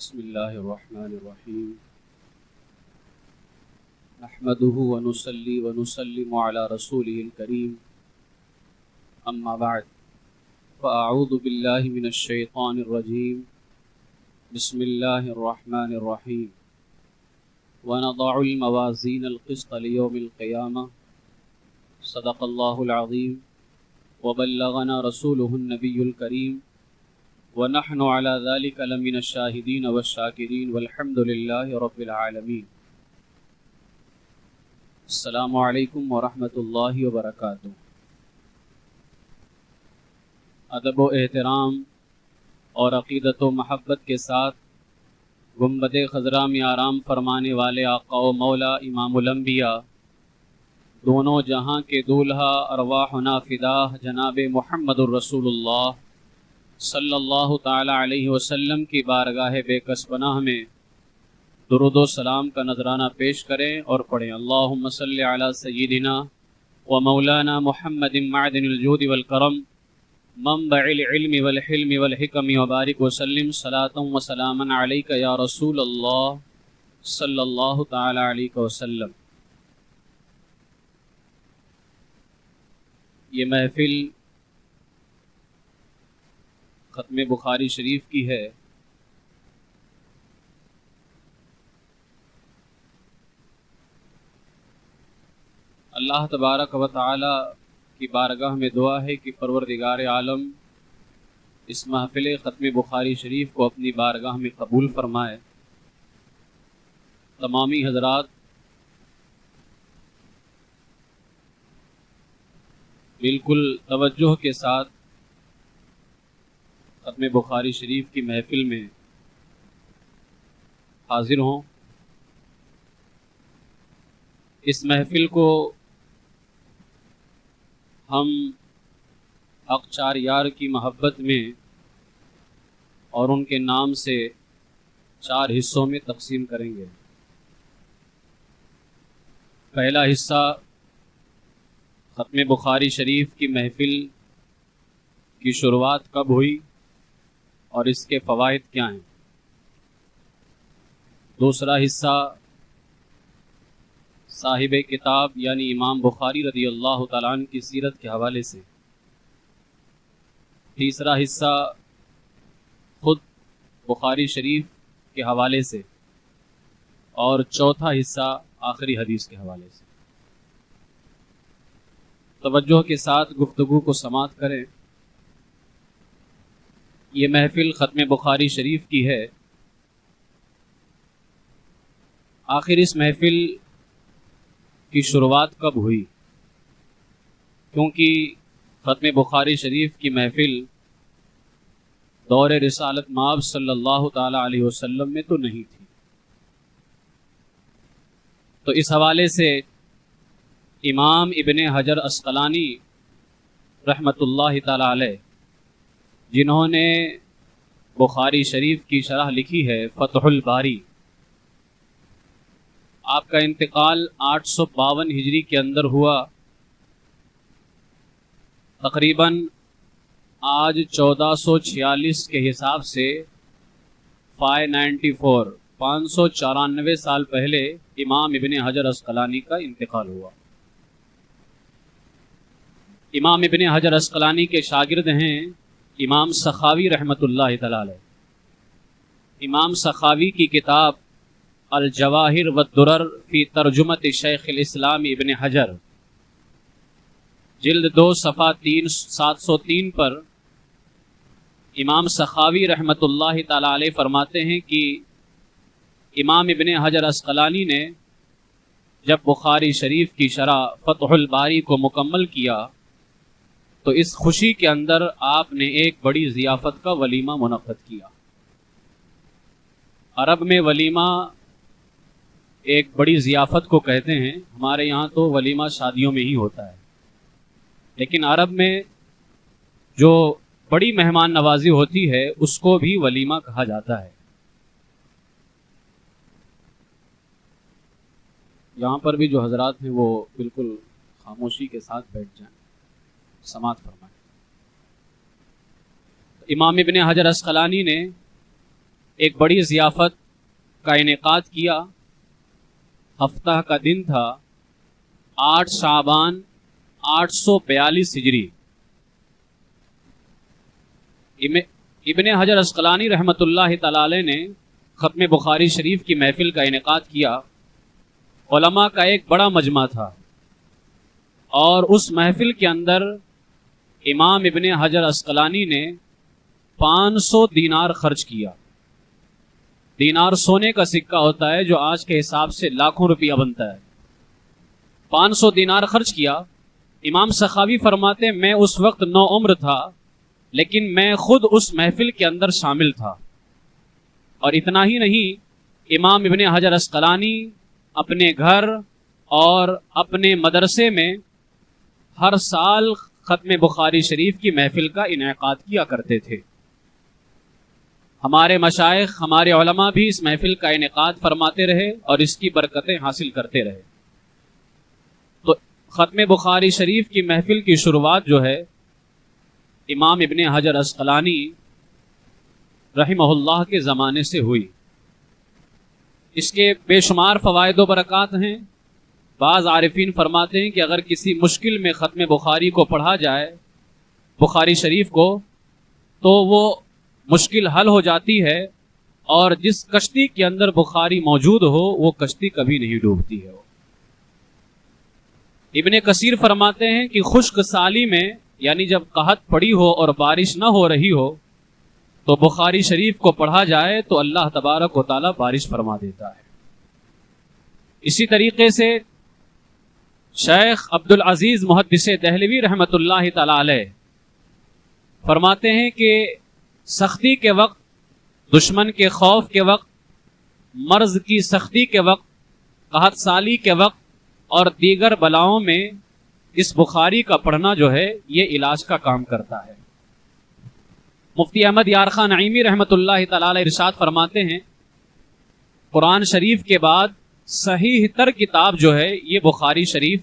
بسم الله الرحمن الرحيم نحمده ونصلي ونسلم على رسوله الكريم أما بعد فأعوذ بالله من الشيطان الرجيم بسم الله الرحمن الرحيم ونضع الموازين القسط ليوم القيامة صدق الله العظيم وبلغنا رسوله النبي الكريم ونحن على ذلك لمن الشاهدين والشاكرين والحمد لله رب العالمين. السلام علیکم ورحمۃ اللہ وبرکاتہ. ادب و احترام اور عقیدت و محبت کے ساتھ گنبد خضرا میں آرام فرمانے والے آقا و مولا امام الانبیاء دونوں جہاں کے دولہا ارواحنا فدا جناب محمد الرسول اللہ صلی اللہ تعالی علیہ وسلم کی بارگاہ بے کس پناہ میں درود و سلام کا نذرانہ پیش کریں اور پڑھیں. اللہم صلی علی سیدنا و مولانا محمد معدن الجود والکرم منبع العلم والحلم والحکم وبارک وسلم صلاۃ و سلاما علیک یا رسول اللہ صلی اللہ تعالی علیہ وسلم. یہ محفل ختم بخاری شریف کی ہے. اللہ تبارک و تعالی کی بارگاہ میں دعا ہے کہ پروردگار عالم اس محفل ختم بخاری شریف کو اپنی بارگاہ میں قبول فرمائے. تمامی حضرات بالکل توجہ کے ساتھ ختم بخاری شریف کی محفل میں حاضر ہوں. اس محفل کو ہم حق چار یار کی محبت میں اور ان کے نام سے 4 حصوں میں تقسیم کریں گے. پہلا حصہ ختم بخاری شریف کی محفل کی شروعات کب ہوئی اور اس کے فوائد کیا ہیں. دوسرا حصہ صاحب کتاب یعنی امام بخاری رضی اللہ تعالیٰ عنہ کی سیرت کے حوالے سے. تیسرا حصہ خود بخاری شریف کے حوالے سے. اور چوتھا حصہ آخری حدیث کے حوالے سے. توجہ کے ساتھ گفتگو کو سماعت کریں. یہ محفل ختم بخاری شریف کی ہے. آخر اس محفل کی شروعات کب ہوئی؟ کیونکہ ختم بخاری شریف کی محفل دور رسالت مآب صلی اللہ تعالی علیہ وسلم میں تو نہیں تھی. تو اس حوالے سے امام ابن حجر عسقلانی رحمۃ اللہ تعالی علیہ جنہوں نے بخاری شریف کی شرح لکھی ہے فتح الباری، آپ کا انتقال 852 ہجری کے اندر ہوا. تقریباً آج 1446 کے حساب سے 594 سال پہلے امام ابن حجر عسقلانی کا انتقال ہوا. امام ابن حجر عسقلانی کے شاگرد ہیں امام سخاوی رحمۃ اللہ تعالی علیہ. امام سخاوی کی کتاب الجواہر والدرر فی ترجمۃ شیخ الاسلام ابن حجر جلد 2 صفحہ 703 پر امام سخاوی رحمۃ اللہ تعالی علیہ فرماتے ہیں کہ امام ابن حجر عسقلانی نے جب بخاری شریف کی شرح فتح الباری کو مکمل کیا تو اس خوشی کے اندر آپ نے ایک بڑی ضیافت کا ولیمہ منعقد کیا. عرب میں ولیمہ ایک بڑی ضیافت کو کہتے ہیں. ہمارے یہاں تو ولیمہ شادیوں میں ہی ہوتا ہے، لیکن عرب میں جو بڑی مہمان نوازی ہوتی ہے اس کو بھی ولیمہ کہا جاتا ہے. یہاں پر بھی جو حضرات ہیں وہ بالکل خاموشی کے ساتھ بیٹھ جائیں، سماعت فرمائیں. امام ابن حجر عسقلانی نے ایک بڑی ضیافت کا انعقاد کیا. ہفتہ کا دن تھا 8 شعبان 842 ہجری. ابن حجر عسقلانی رحمۃ اللہ تعالی علیہ نے ختم بخاری شریف کی محفل کا انعقاد کیا. علماء کا ایک بڑا مجمع تھا اور اس محفل کے اندر امام ابن حجر عسقلانی نے 500 دینار خرچ کیا. دینار سونے کا سکہ ہوتا ہے جو آج کے حساب سے لاکھوں روپیہ بنتا ہے. 500 دینار خرچ کیا. امام سخاوی فرماتے میں اس وقت نو عمر تھا لیکن میں خود اس محفل کے اندر شامل تھا. اور اتنا ہی نہیں، امام ابن حجر عسقلانی اپنے گھر اور اپنے مدرسے میں ہر سال ختم بخاری شریف کی محفل کا انعقاد کیا کرتے تھے. ہمارے مشائخ، ہمارے علماء بھی اس محفل کا انعقاد فرماتے رہے اور اس کی برکتیں حاصل کرتے رہے. تو ختم بخاری شریف کی محفل کی شروعات جو ہے امام ابن حجر عسقلانی رحمہ اللہ کے زمانے سے ہوئی. اس کے بے شمار فوائد و برکات ہیں. بعض عارفین فرماتے ہیں کہ اگر کسی مشکل میں ختم بخاری کو پڑھا جائے، بخاری شریف کو، تو وہ مشکل حل ہو جاتی ہے اور جس کشتی کے اندر بخاری موجود ہو وہ کشتی کبھی نہیں ڈوبتی ہے. ابن کثیر فرماتے ہیں کہ خشک سالی میں، یعنی جب قحط پڑی ہو اور بارش نہ ہو رہی ہو، تو بخاری شریف کو پڑھا جائے تو اللہ تبارک و تعالی بارش فرما دیتا ہے. اسی طریقے سے شیخ عبد العزیز محدث دہلوی رحمۃ اللہ تعالی علیہ فرماتے ہیں کہ سختی کے وقت، دشمن کے خوف کے وقت، مرض کی سختی کے وقت، قحط سالی کے وقت اور دیگر بلاؤں میں اس بخاری کا پڑھنا جو ہے یہ علاج کا کام کرتا ہے. مفتی احمد یار خان نعیمی رحمۃ اللہ تعالی علیہ ارشاد فرماتے ہیں قرآن شریف کے بعد صحیح تر کتاب جو ہے یہ بخاری شریف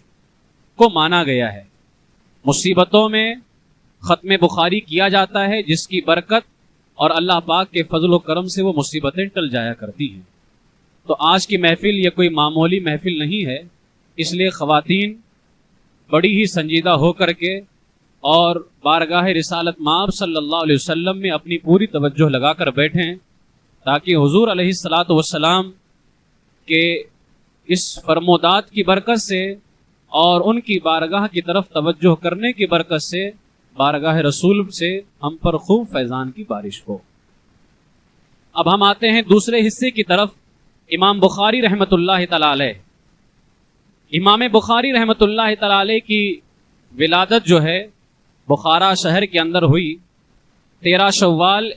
کو مانا گیا ہے. مصیبتوں میں ختم بخاری کیا جاتا ہے جس کی برکت اور اللہ پاک کے فضل و کرم سے وہ مصیبتیں ٹل جایا کرتی ہیں. تو آج کی محفل یہ کوئی معمولی محفل نہیں ہے، اس لیے خواتین بڑی ہی سنجیدہ ہو کر کے اور بارگاہ رسالت مآب صلی اللہ علیہ وسلم میں اپنی پوری توجہ لگا کر بیٹھیں تاکہ حضور علیہ الصلاۃ والسلام کے اس فرمودات کی برکت سے اور ان کی بارگاہ کی طرف توجہ کرنے کی برکت سے بارگاہ رسول سے ہم پر خوب فیضان کی بارش ہو. اب ہم آتے ہیں دوسرے حصے کی طرف. امام بخاری رحمۃ اللہ تعالی علیہ، امام بخاری رحمۃ اللہ تعالی علیہ کی ولادت جو ہے بخارا شہر کے اندر ہوئی 13 شوال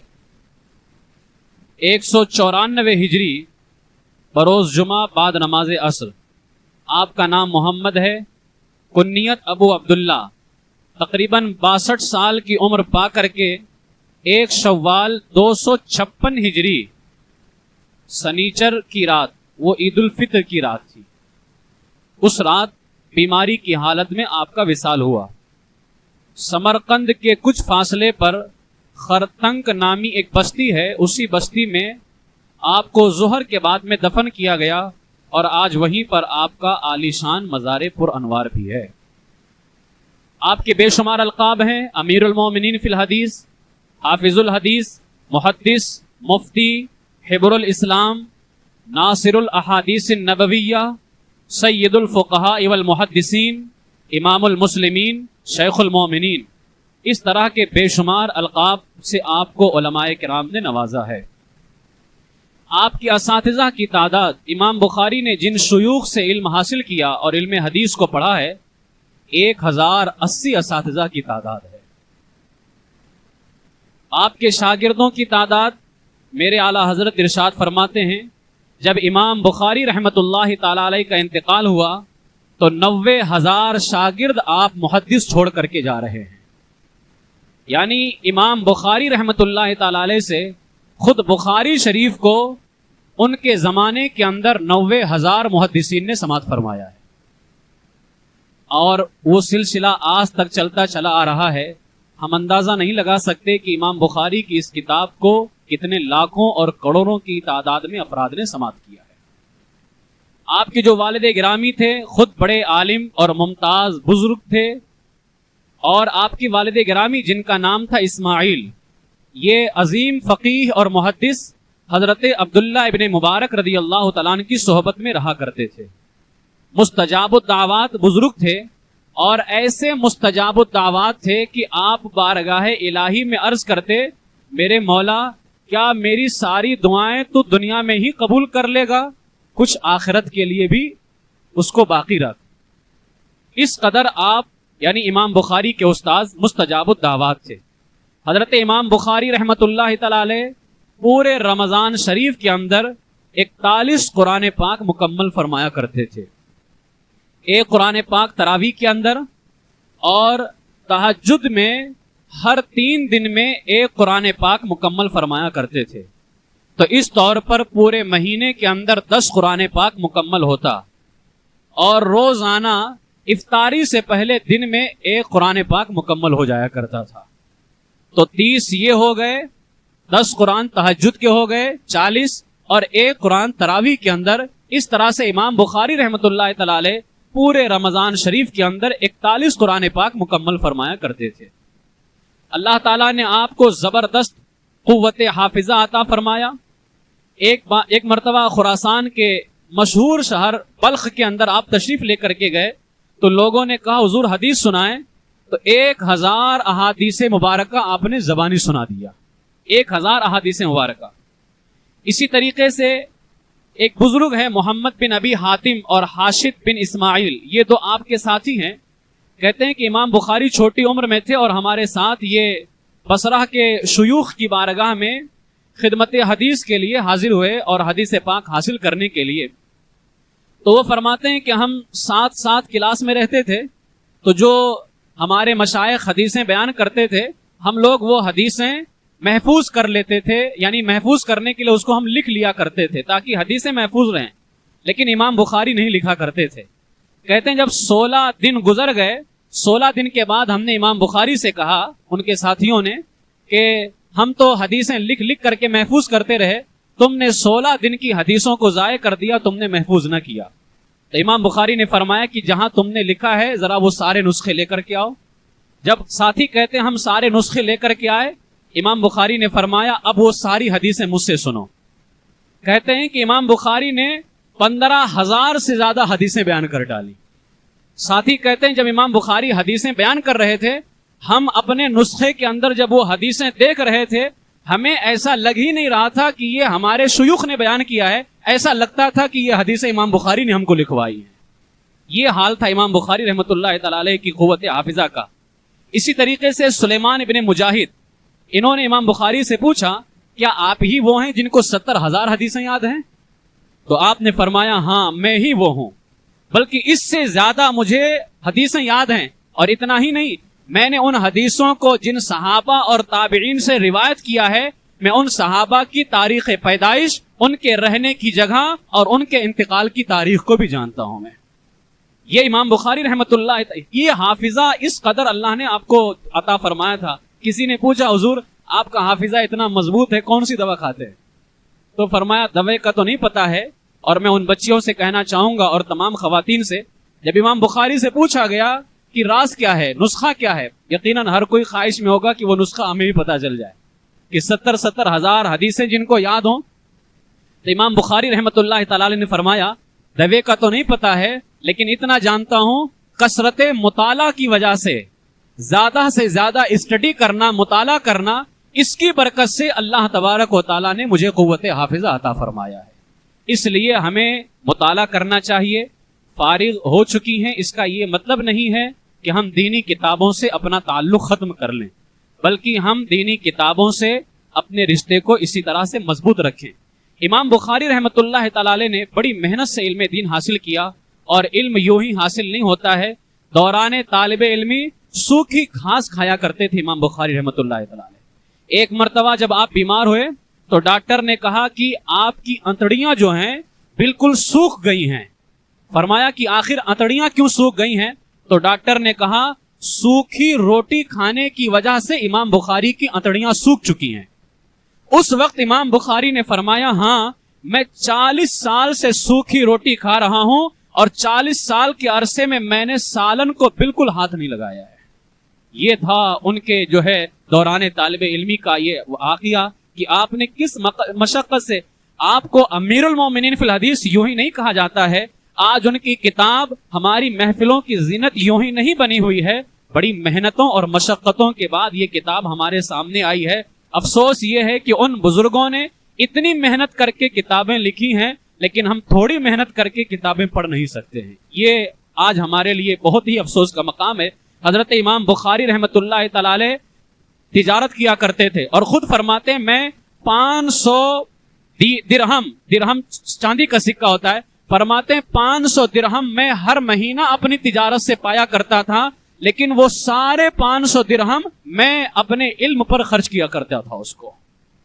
194 ہجری بروز جمعہ بعد نماز عصر. آپ کا نام محمد ہے، کنیت ابو عبداللہ. تقریباً 62 سال کی عمر پا کر کے 1 شوال 256 ہجری سنیچر کی رات، وہ عید الفطر کی رات تھی، اس رات بیماری کی حالت میں آپ کا وصال ہوا. سمرقند کے کچھ فاصلے پر خرتنک نامی ایک بستی ہے، اسی بستی میں آپ کو ظہر کے بعد میں دفن کیا گیا اور آج وہیں پر آپ کا عالی شان مزار پر انوار بھی ہے. آپ کے بے شمار القاب ہیں: امیر المومنین فی الحدیث، حافظ الحدیث، محدث، مفتی، حبر الاسلام، ناصر الاحادیث النبویہ، سید الفقہاء والمحدثین، امام المسلمین، شیخ المومنین. اس طرح کے بے شمار القاب سے آپ کو علماء کرام نے نوازا ہے. آپ کی اساتذہ کی تعداد، امام بخاری نے جن شیوخ سے علم حاصل کیا اور علم حدیث کو پڑھا ہے 1080 اساتذہ کی تعداد ہے. آپ کے شاگردوں کی تعداد، میرے اعلیٰ حضرت ارشاد فرماتے ہیں جب امام بخاری رحمت اللہ تعالی علیہ کا انتقال ہوا تو 90,000 شاگرد آپ محدث چھوڑ کر کے جا رہے ہیں. یعنی امام بخاری رحمت اللہ تعالی علیہ سے خود بخاری شریف کو ان کے زمانے کے اندر 90,000 محدثین نے سماعت فرمایا ہے اور وہ سلسلہ آج تک چلتا چلا آ رہا ہے. ہم اندازہ نہیں لگا سکتے کہ امام بخاری کی اس کتاب کو کتنے لاکھوں اور کروڑوں کی تعداد میں افراد نے سماعت کیا ہے۔ آپ کے جو والد گرامی تھے خود بڑے عالم اور ممتاز بزرگ تھے، اور آپ کی والد گرامی جن کا نام تھا اسماعیل، یہ عظیم فقیہ اور محدث حضرت عبداللہ ابن مبارک رضی اللہ تعالیٰ عنہ کی صحبت میں رہا کرتے تھے۔ مستجاب الدعوات بزرگ تھے، اور ایسے مستجاب الدعوات تھے کہ آپ بارگاہ الہی میں عرض کرتے، میرے مولا کیا میری ساری دعائیں تو دنیا میں ہی قبول کر لے گا، کچھ آخرت کے لیے بھی اس کو باقی رکھ۔ اس قدر آپ یعنی امام بخاری کے استاذ مستجاب الدعوات تھے۔ حضرت امام بخاری رحمۃ اللہ تعالی علیہ پورے رمضان شریف کے اندر 41 قرآن پاک مکمل فرمایا کرتے تھے، ایک قرآن پاک تراویح کے اندر، اور تہجد میں ہر 3 دن میں ایک قرآن پاک مکمل فرمایا کرتے تھے۔ تو اس طور پر پورے مہینے کے اندر 10 قرآن پاک مکمل ہوتا، اور روزانہ افطاری سے پہلے دن میں ایک قرآن پاک مکمل ہو جایا کرتا تھا۔ تو 30 یہ ہو گئے، 10 قرآن تہجد کے ہو گئے 40، اور ایک قرآن تراویح کے اندر۔ اس طرح سے امام بخاری رحمۃ اللہ تعالی علیہ پورے رمضان شریف کے اندر 41 قرآن پاک مکمل فرمایا کرتے تھے۔ اللہ تعالیٰ نے آپ کو زبردست قوت حافظہ عطا فرمایا۔ ایک مرتبہ خراسان کے مشہور شہر بلخ کے اندر آپ تشریف لے کر کے گئے، تو لوگوں نے کہا حضور حدیث سنائیں، تو 1000 احادیث مبارکہ آپ نے زبانی سنا دیا، 1000 احادیث مبارکہ۔ اسی طریقے سے ایک بزرگ ہے محمد بن ابی حاتم اور حاشد بن اسماعیل، یہ دو آپ کے ساتھی ہیں۔ کہتے ہیں کہ امام بخاری چھوٹی عمر میں تھے، اور ہمارے ساتھ یہ بصرہ کے شیوخ کی بارگاہ میں خدمت حدیث کے لیے حاضر ہوئے اور حدیث پاک حاصل کرنے کے لیے۔ تو وہ فرماتے ہیں کہ ہم ساتھ کلاس میں رہتے تھے، تو جو ہمارے مشائخ حدیثیں بیان کرتے تھے، ہم لوگ وہ حدیثیں محفوظ کر لیتے تھے، یعنی محفوظ کرنے کے لیے اس کو ہم لکھ لیا کرتے تھے تاکہ حدیثیں محفوظ رہیں، لیکن امام بخاری نہیں لکھا کرتے تھے۔ کہتے ہیں جب 16 دن گزر گئے، 16 دن کے بعد ہم نے امام بخاری سے کہا، ان کے ساتھیوں نے، کہ ہم تو حدیثیں لکھ کر کے محفوظ کرتے رہے، تم نے 16 دن کی حدیثوں کو ضائع کر دیا، تم نے محفوظ نہ کیا۔ تو امام بخاری نے فرمایا کہ جہاں تم نے لکھا ہے ذرا وہ سارے نسخے لے کر کے آؤ۔ جب ساتھی کہتے ہیں ہم سارے نسخے لے کر کے آئے، امام بخاری نے فرمایا اب وہ ساری حدیثیں مجھ سے سنو۔ کہتے ہیں کہ امام بخاری نے 15,000 سے زیادہ حدیثیں بیان کر ڈالی۔ ساتھی کہتے ہیں جب امام بخاری حدیثیں بیان کر رہے تھے، ہم اپنے نسخے کے اندر جب وہ حدیثیں دیکھ رہے تھے، ہمیں ایسا لگ ہی نہیں رہا تھا کہ یہ ہمارے شیوخ نے بیان کیا ہے، ایسا لگتا تھا کہ یہ حدیثیں امام بخاری نے ہم کو لکھوائی ہیں۔ یہ حال تھا امام بخاری رحمۃ اللہ تعالی علیہ کی قوت حافظہ کا۔ اسی طریقے سے سلیمان ابن مجاہد، انہوں نے امام بخاری سے پوچھا کیا آپ ہی وہ ہیں جن کو 70,000 حدیثیں یاد ہیں؟ تو آپ نے فرمایا ہاں میں ہی وہ ہوں، بلکہ اس سے زیادہ مجھے حدیثیں یاد ہیں، اور اتنا ہی نہیں، میں نے ان حدیثوں کو جن صحابہ اور تابعین سے روایت کیا ہے، میں ان صحابہ کی تاریخ پیدائش، ان کے رہنے کی جگہ اور ان کے انتقال کی تاریخ کو بھی جانتا ہوں میں۔ یہ امام بخاری رحمۃ اللہ، یہ حافظہ اس قدر اللہ نے آپ کو عطا فرمایا تھا۔ کسی نے پوچھا حضور آپ کا حافظہ اتنا مضبوط ہے، کون سی دوا کھاتے ہیں؟ تو فرمایا دوا کا تو نہیں پتا ہے، اور میں ان بچیوں سے کہنا چاہوں گا اور تمام خواتین سے، جب امام بخاری سے پوچھا گیا کہ راز کیا ہے، نسخہ کیا ہے، یقیناً ہر کوئی خواہش میں ہوگا کہ وہ نسخہ ہمیں بھی پتا چل جائے کہ 70,000 حدیثیں جن کو یاد ہوں۔ تو امام بخاری رحمۃ اللہ تعالی نے فرمایا دوے کا تو نہیں پتا ہے، لیکن اتنا جانتا ہوں کثرت مطالعہ کی وجہ سے، زیادہ سے زیادہ اسٹڈی کرنا، مطالعہ کرنا، اس کی برکت سے اللہ تبارک و تعالیٰ نے مجھے قوت حافظہ عطا فرمایا ہے۔ اس لیے ہمیں مطالعہ کرنا چاہیے۔ فارغ ہو چکی ہیں اس کا یہ مطلب نہیں ہے کہ ہم دینی کتابوں سے اپنا تعلق ختم کر لیں، بلکہ ہم دینی کتابوں سے اپنے رشتے کو اسی طرح سے مضبوط رکھیں۔ امام بخاری رحمۃ اللہ تعالی نے بڑی محنت سے علم دین حاصل کیا، اور علم یوں ہی حاصل نہیں ہوتا ہے۔ دوران طالب علمی سوکھی گھاس کھایا کرتے تھے امام بخاری رحمۃ اللہ تعالی۔ ایک مرتبہ جب آپ بیمار ہوئے تو ڈاکٹر نے کہا کہ آپ کی انتڑیاں جو ہیں بالکل سوکھ گئی ہیں۔ فرمایا کہ آخر انتڑیاں کیوں سوکھ گئی ہیں؟ تو ڈاکٹر نے کہا سوکھی روٹی کھانے کی وجہ سے امام بخاری کی انتڑیاں سوکھ چکی ہیں۔ اس وقت امام بخاری نے فرمایا ہاں میں 40 سال سے سوکھی روٹی کھا رہا ہوں اور 40 سال کے عرصے میں میں نے سالن کو بالکل ہاتھ نہیں لگایا ہے. یہ تھا ان کے جو ہے دوران طالب علمی کا یہ واقعہ کہ آپ نے کس مشقت سے. آپ کو امیر المومنین فی الحدیث یوں ہی نہیں کہا جاتا ہے. آج ان کی کتاب ہماری محفلوں کی زینت یوں ہی نہیں بنی ہوئی ہے. بڑی محنتوں اور مشقتوں کے بعد یہ کتاب ہمارے سامنے آئی ہے. افسوس یہ ہے کہ ان بزرگوں نے اتنی محنت کر کے کتابیں لکھی ہیں لیکن ہم تھوڑی محنت کر کے کتابیں پڑھ نہیں سکتے ہیں. یہ آج ہمارے لیے بہت ہی افسوس کا مقام ہے. حضرت امام بخاری رحمت اللہ تعالی علیہ تجارت کیا کرتے تھے اور خود فرماتے ہیں میں 500 درہم چاندی کا سکہ ہوتا ہے. فرماتے ہیں 500 درہم میں ہر مہینہ اپنی تجارت سے پایا کرتا تھا لیکن وہ سارے 500 درہم میں اپنے علم پر خرچ کیا کرتا تھا. اس کو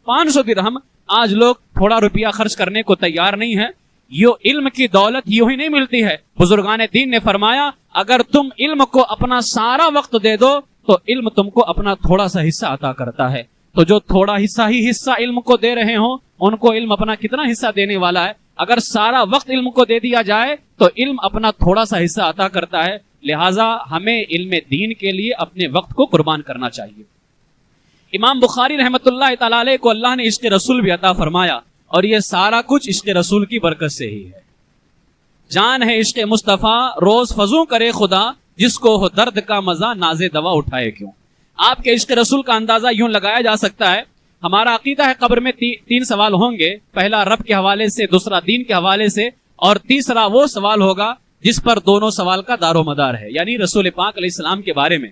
500 درہم. آج لوگ تھوڑا روپیہ خرچ کرنے کو تیار نہیں ہے. یہ علم کی دولت یوں ہی نہیں ملتی ہے. بزرگان دین نے فرمایا اگر تم علم کو اپنا سارا وقت دے دو تو علم تم کو اپنا تھوڑا سا حصہ عطا کرتا ہے. تو جو تھوڑا حصہ علم کو دے رہے ہوں ان کو علم اپنا کتنا حصہ دینے والا ہے. اگر سارا وقت علم کو دے دیا جائے تو علم اپنا تھوڑا سا حصہ عطا کرتا ہے. لہٰذا ہمیں علم دین کے لیے اپنے وقت کو قربان کرنا چاہیے. امام بخاری رحمت اللہ تعالی علیہ کو اللہ نے عشق رسول بھی عطا فرمایا اور یہ سارا کچھ عشق رسول کی برکت سے ہی ہے. جان ہے عشق مصطفیٰ روز فضوں کرے خدا جس کو ہو درد کا مزہ ناز دوا اٹھائے کیوں. آپ کے عشق رسول کا اندازہ یوں لگایا جا سکتا ہے. ہمارا عقیدہ ہے قبر میں 3 سوال ہوں گے. پہلا رب کے حوالے سے, دوسرا دین کے حوالے سے اور تیسرا وہ سوال ہوگا جس پر دونوں سوال کا دار و مدار ہے یعنی رسول پاک علیہ السلام کے بارے میں.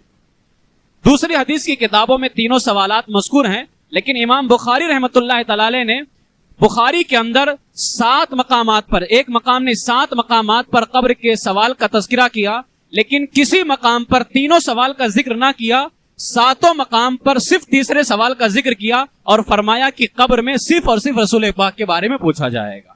دوسری حدیث کی کتابوں میں تینوں سوالات مذکور ہیں لیکن امام بخاری رحمت اللہ تعالی علیہ نے بخاری کے اندر 7 مقامات پر, ایک مقام نے 7 مقامات پر قبر کے سوال کا تذکرہ کیا لیکن کسی مقام پر تینوں سوال کا ذکر نہ کیا. 7 مقام پر صرف تیسرے سوال کا ذکر کیا اور فرمایا کہ قبر میں صرف اور صرف رسول پاک کے بارے میں پوچھا جائے گا.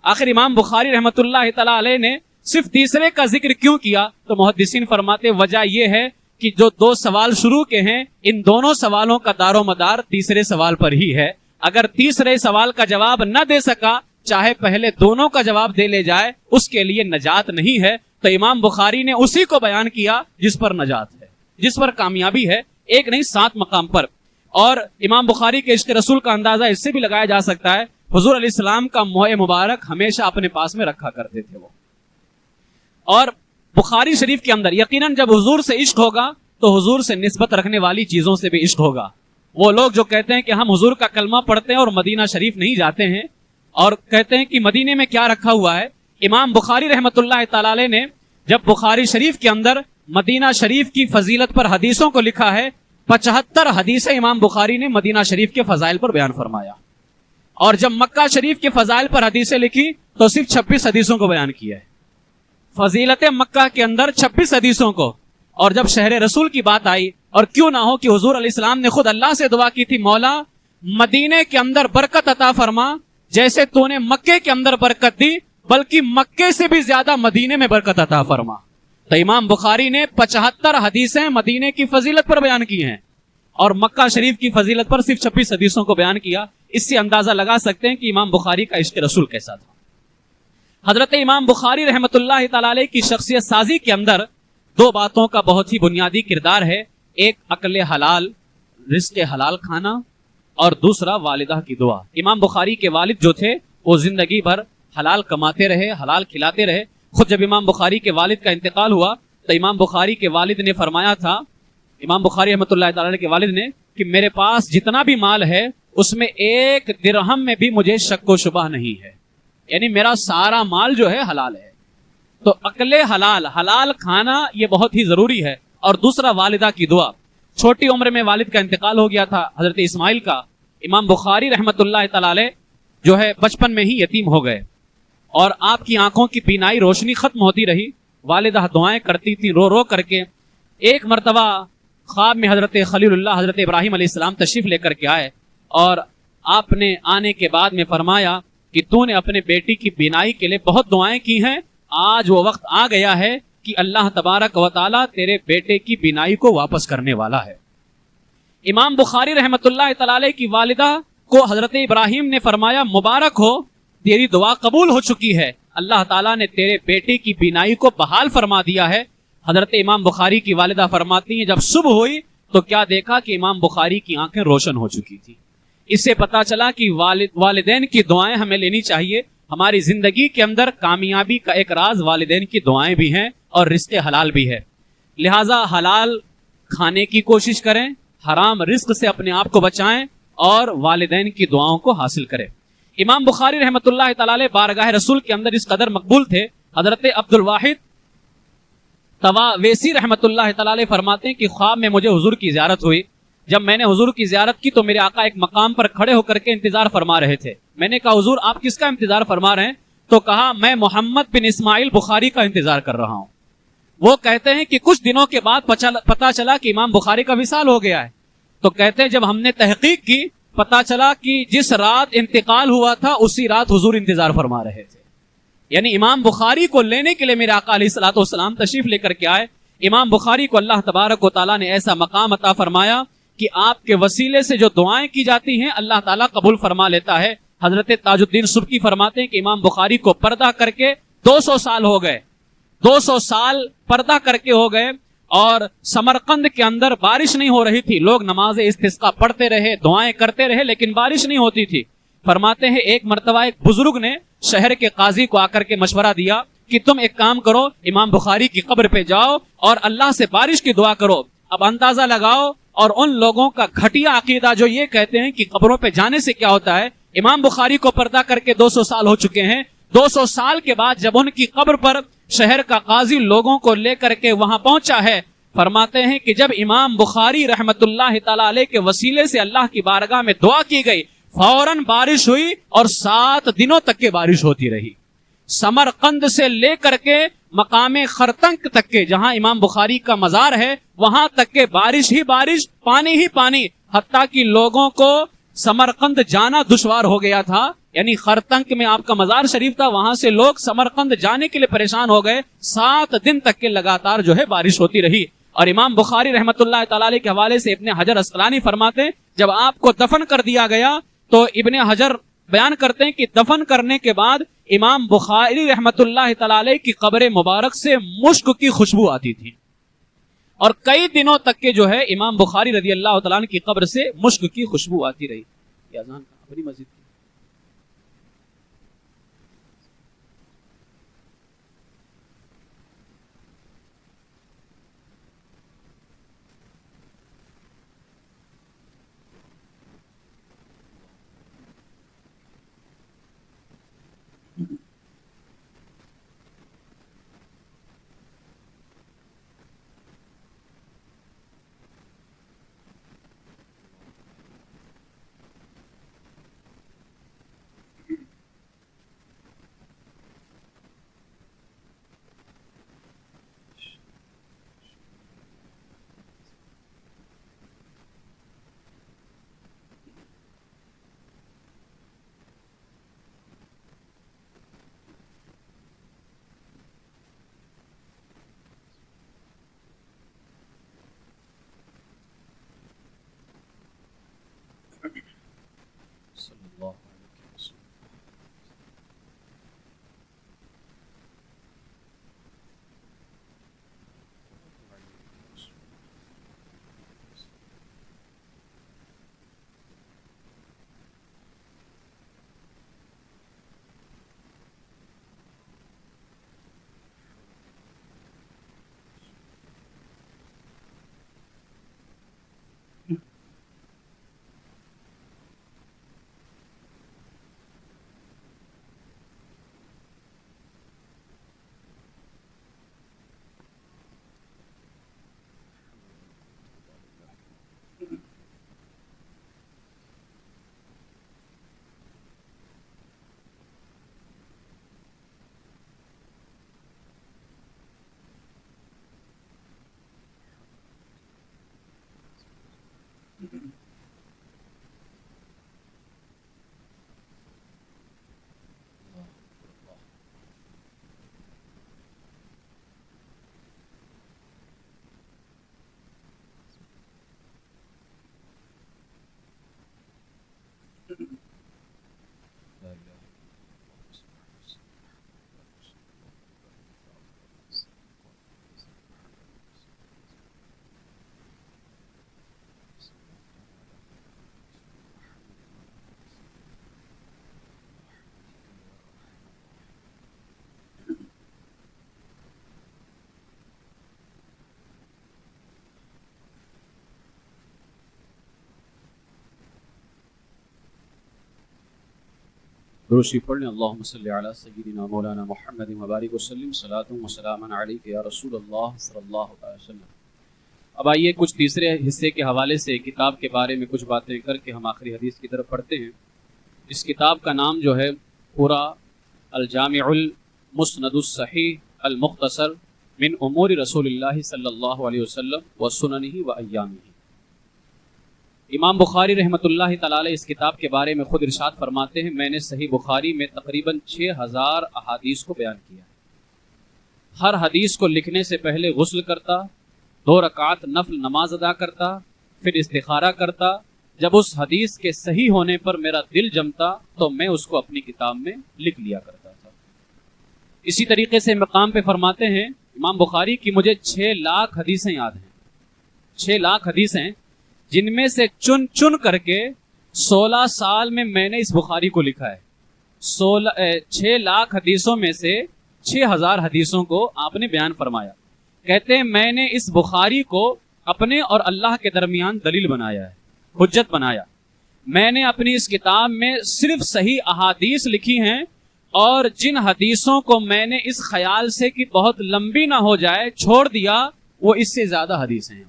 آخر امام بخاری رحمت اللہ تعالی علیہ نے صرف تیسرے کا ذکر کیوں کیا تو محدثین فرماتے وجہ یہ ہے کہ جو 2 سوال شروع کے ہیں ان دونوں سوالوں کا دار و مدار تیسرے سوال پر ہی ہے. اگر تیسرے سوال کا جواب نہ دے سکا چاہے پہلے دونوں کا جواب دے لے جائے اس کے لیے نجات نہیں ہے. تو امام بخاری نے اسی کو بیان کیا جس پر نجات ہے, جس پر کامیابی ہے. ایک نہیں 7 مقام پر. اور امام بخاری کے عشق رسول کا اندازہ اس سے بھی لگایا جا سکتا ہے حضور علیہ السلام کا موئے مبارک ہمیشہ اپنے پاس میں رکھا کرتے تھے وہ. اور بخاری شریف کے اندر یقیناً جب حضور سے عشق ہوگا تو حضور سے نسبت رکھنے والی چیزوں سے بھی عشق ہوگا. وہ لوگ جو کہتے ہیں کہ ہم حضور کا کلمہ پڑھتے ہیں اور مدینہ شریف نہیں جاتے ہیں اور کہتے ہیں کہ مدینے میں کیا رکھا ہوا ہے. امام بخاری رحمت اللہ تعالی علیہ نے جب بخاری شریف کے اندر مدینہ شریف کی فضیلت پر حدیثوں کو لکھا ہے 75 حدیثیں امام بخاری نے مدینہ شریف کے فضائل پر بیان فرمایا. اور جب مکہ شریف کے فضائل پر حدیثیں لکھی تو صرف 26 حدیثوں کو بیان کیا ہے. فضیلت مکہ کے اندر 26 حدیثوں کو. اور جب شہر رسول کی بات آئی اور کیوں نہ ہو کہ حضور علیہ السلام نے خود اللہ سے دعا کی تھی مولا مدینے کے اندر برکت عطا فرما جیسے تو نے مکے کے اندر برکت دی بلکہ مکے سے بھی زیادہ مدینے میں برکت عطا فرما. تو امام بخاری نے 75 حدیثیں مدینے کی فضیلت پر بیان کی ہیں اور مکہ شریف کی فضیلت پر صرف 26 حدیثوں کو بیان کیا. اس سے اندازہ لگا سکتے ہیں کہ امام بخاری کا عشق رسول کیسا تھا. حضرت امام بخاری رحمت اللہ تعالی علیہ کی شخصیت سازی کے اندر 2 باتوں کا بہت ہی بنیادی کردار ہے. ایک عقل حلال, رزق حلال کھانا اور دوسرا والدہ کی دعا. امام بخاری کے والد جو تھے وہ زندگی بھر حلال کماتے رہے, حلال کھلاتے رہے. خود جب امام بخاری کے والد کا انتقال ہوا تو امام بخاری کے والد نے فرمایا تھا, امام بخاری رحمۃ اللہ تعالی کے والد نے, کہ میرے پاس جتنا بھی مال ہے اس میں 1 درہم میں بھی مجھے شک و شبہ نہیں ہے, یعنی میرا سارا مال جو ہے حلال ہے. تو عقل حلال, حلال کھانا یہ بہت ہی ضروری ہے. اور دوسرا والدہ کی دعا. چھوٹی عمر میں والد کا انتقال ہو گیا تھا حضرت اسماعیل کا. امام بخاری رحمت اللہ تعالی علیہ جو ہے بچپن میں ہی یتیم ہو گئے اور آپ کی آنکھوں کی بینائی روشنی ختم ہوتی رہی. والدہ دعائیں کرتی تھی رو رو کر کے. ایک مرتبہ خواب میں حضرت خلیل اللہ حضرت ابراہیم علیہ السلام تشریف لے کر کے آئے اور آپ نے آنے کے بعد میں فرمایا کہ تو نے اپنے بیٹی کی بینائی کے لیے بہت دعائیں کی ہیں, آج وہ وقت آ گیا ہے کہ اللہ تبارک و تعالیٰ تیرے بیٹے کی بینائی کو واپس کرنے والا ہے. امام بخاری رحمت اللہ تعالی کی والدہ کو حضرت ابراہیم نے فرمایا مبارک ہو، تیری دعا قبول ہو چکی ہے، اللہ تعالیٰ نے تیرے بیٹے کی بینائی کو بحال فرما دیا ہے۔ حضرت امام بخاری کی والدہ فرماتی ہیں جب صبح ہوئی تو کیا دیکھا کہ امام بخاری کی آنکھیں روشن ہو چکی تھی۔ اس سے پتا چلا کہ والدین کی دعائیں ہمیں لینی چاہیے۔ ہماری زندگی کے اندر کامیابی کا ایک راز والدین کی دعائیں بھی ہیں اور رزق حلال بھی ہے، لہٰذا حلال کھانے کی کوشش کریں، حرام رزق سے اپنے آپ کو بچائیں اور والدین کی دعاؤں کو حاصل کریں۔ امام بخاری رحمۃ اللہ تعالی علیہ بارگاہ رسول کے اندر اس قدر مقبول تھے، حضرت عبد الواحد ویسی رحمۃ اللہ تعالی علیہ فرماتے ہیں کہ خواب میں مجھے حضور کی زیارت ہوئی۔ جب میں نے حضور کی زیارت کی تو میرے آقا ایک مقام پر کھڑے ہو کر کے انتظار فرما رہے تھے۔ میں نے کہا حضور آپ کس کا انتظار فرما رہے ہیں؟ تو کہا میں محمد بن اسماعیل بخاری کا انتظار کر رہا ہوں۔ وہ کہتے ہیں کہ کچھ دنوں کے بعد پتا چلا کہ امام بخاری کا وصال ہو گیا ہے۔ تو کہتے ہیں جب ہم نے تحقیق کی پتا چلا کہ جس رات انتقال ہوا تھا اسی رات حضور انتظار فرما رہے تھے۔ یعنی امام بخاری کو لینے کے لیے میرے آقا علیہ الصلوۃ والسلام تشریف لے کر کے آئے۔ امام بخاری کو اللہ تبارک و تعالیٰ نے ایسا مقام عطا فرمایا کہ آپ کے وسیلے سے جو دعائیں کی جاتی ہیں اللہ تعالیٰ قبول فرما لیتا ہے۔ حضرت تاج الدین سبکی فرماتے ہیں کہ امام بخاری کو پردہ کر کے 200 سال ہو گئے، 200 سال پردہ کر کے ہو گئے، اور سمرقند کے اندر بارش نہیں ہو رہی تھی، لوگ نماز استسقاء پڑھتے رہے، دعائیں کرتے رہے، لیکن بارش نہیں ہوتی تھی۔ فرماتے ہیں ایک مرتبہ ایک بزرگ نے شہر کے قاضی کو آ کر کے مشورہ دیا کہ تم ایک کام کرو، امام بخاری کی قبر پہ جاؤ اور اللہ سے بارش کی دعا کرو۔ اب اندازہ لگاؤ، اور ان لوگوں کا گھٹیا عقیدہ جو یہ کہتے ہیں کہ قبروں پہ جانے سے کیا ہوتا ہے، امام بخاری کو پردہ کر کے 200 سال ہو چکے ہیں، 200 سال کے بعد جب ان کی قبر پر شہر کا قاضی لوگوں کو لے کر کے وہاں پہنچا ہے، فرماتے ہیں کہ جب امام بخاری رحمت اللہ تعالی علیہ کے وسیلے سے اللہ کی بارگاہ میں دعا کی گئی، فوراً بارش ہوئی اور 7 دنوں تک کے بارش ہوتی رہی۔ سمرقند سے لے کر کے مقام خرتنک تک کے جہاں امام بخاری کا مزار ہے وہاں تک کے بارش ہی بارش، پانی ہی پانی، حتیٰ کہ لوگوں کو سمرقند جانا دشوار ہو گیا تھا۔ یعنی خرتنک میں آپ کا مزار شریف تھا، وہاں سے لوگ سمرقند جانے کے لیے پریشان ہو گئے۔ 7 دن تک کے لگاتار جو ہے بارش ہوتی رہی۔ اور امام بخاری رحمت اللہ تعالی علیہ کے حوالے سے ابن حجر اسقلانی فرماتے ہیں جب آپ کو دفن کر دیا گیا تو ابن حجر بیان کرتے ہیں کہ دفن کرنے کے بعد امام بخاری رحمت اللہ تعالی علیہ کی قبر مبارک سے مشک کی خوشبو آتی تھی، اور کئی دنوں تک کے جو ہے امام بخاری رضی اللہ تعالیٰ عنہ کی قبر سے مشک کی خوشبو آتی رہی۔ یہ اذان اپنی مسجد کی درود شریف پڑھ لیں۔ اللہم صلی علی سیدنا مولانا محمد وبارک وسلم صلاۃ و سلام علیک یا رسول اللہ صلی اللہ علیہ وسلم۔ اب آئیے کچھ تیسرے حصے کے حوالے سے کتاب کے بارے میں کچھ باتیں کر کے ہم آخری حدیث کی طرف پڑھتے ہیں۔ اس کتاب کا نام جو ہے پورا الجامع المسند الصحیح المختصر من امور رسول اللہ صلی اللہ علیہ وسلم و سننہ و ایامہ۔ امام بخاری رحمۃ اللہ تعالی اس کتاب کے بارے میں خود ارشاد فرماتے ہیں، میں نے صحیح بخاری میں تقریباً 6000 احادیث کو بیان کیا۔ ہر حدیث کو لکھنے سے پہلے غسل کرتا، 2 رکعت نفل نماز ادا کرتا، پھر استخارہ کرتا۔ جب اس حدیث کے صحیح ہونے پر میرا دل جمتا تو میں اس کو اپنی کتاب میں لکھ لیا کرتا تھا۔ اسی طریقے سے مقام پہ فرماتے ہیں امام بخاری کی مجھے 6 لاکھ حدیثیں یاد ہیں، 6 لاکھ حدیثیں، جن میں سے چن چن کر کے 16 سال میں نے اس بخاری کو لکھا ہے۔ 6 لاکھ حدیثوں میں سے 6000 حدیثوں کو آپ نے بیان فرمایا۔ کہتے ہیں میں نے اس بخاری کو اپنے اور اللہ کے درمیان دلیل بنایا ہے، حجت بنایا۔ میں نے اپنی اس کتاب میں صرف صحیح احادیث لکھی ہیں، اور جن حدیثوں کو میں نے اس خیال سے کہ بہت لمبی نہ ہو جائے چھوڑ دیا، وہ اس سے زیادہ حدیثیں ہیں۔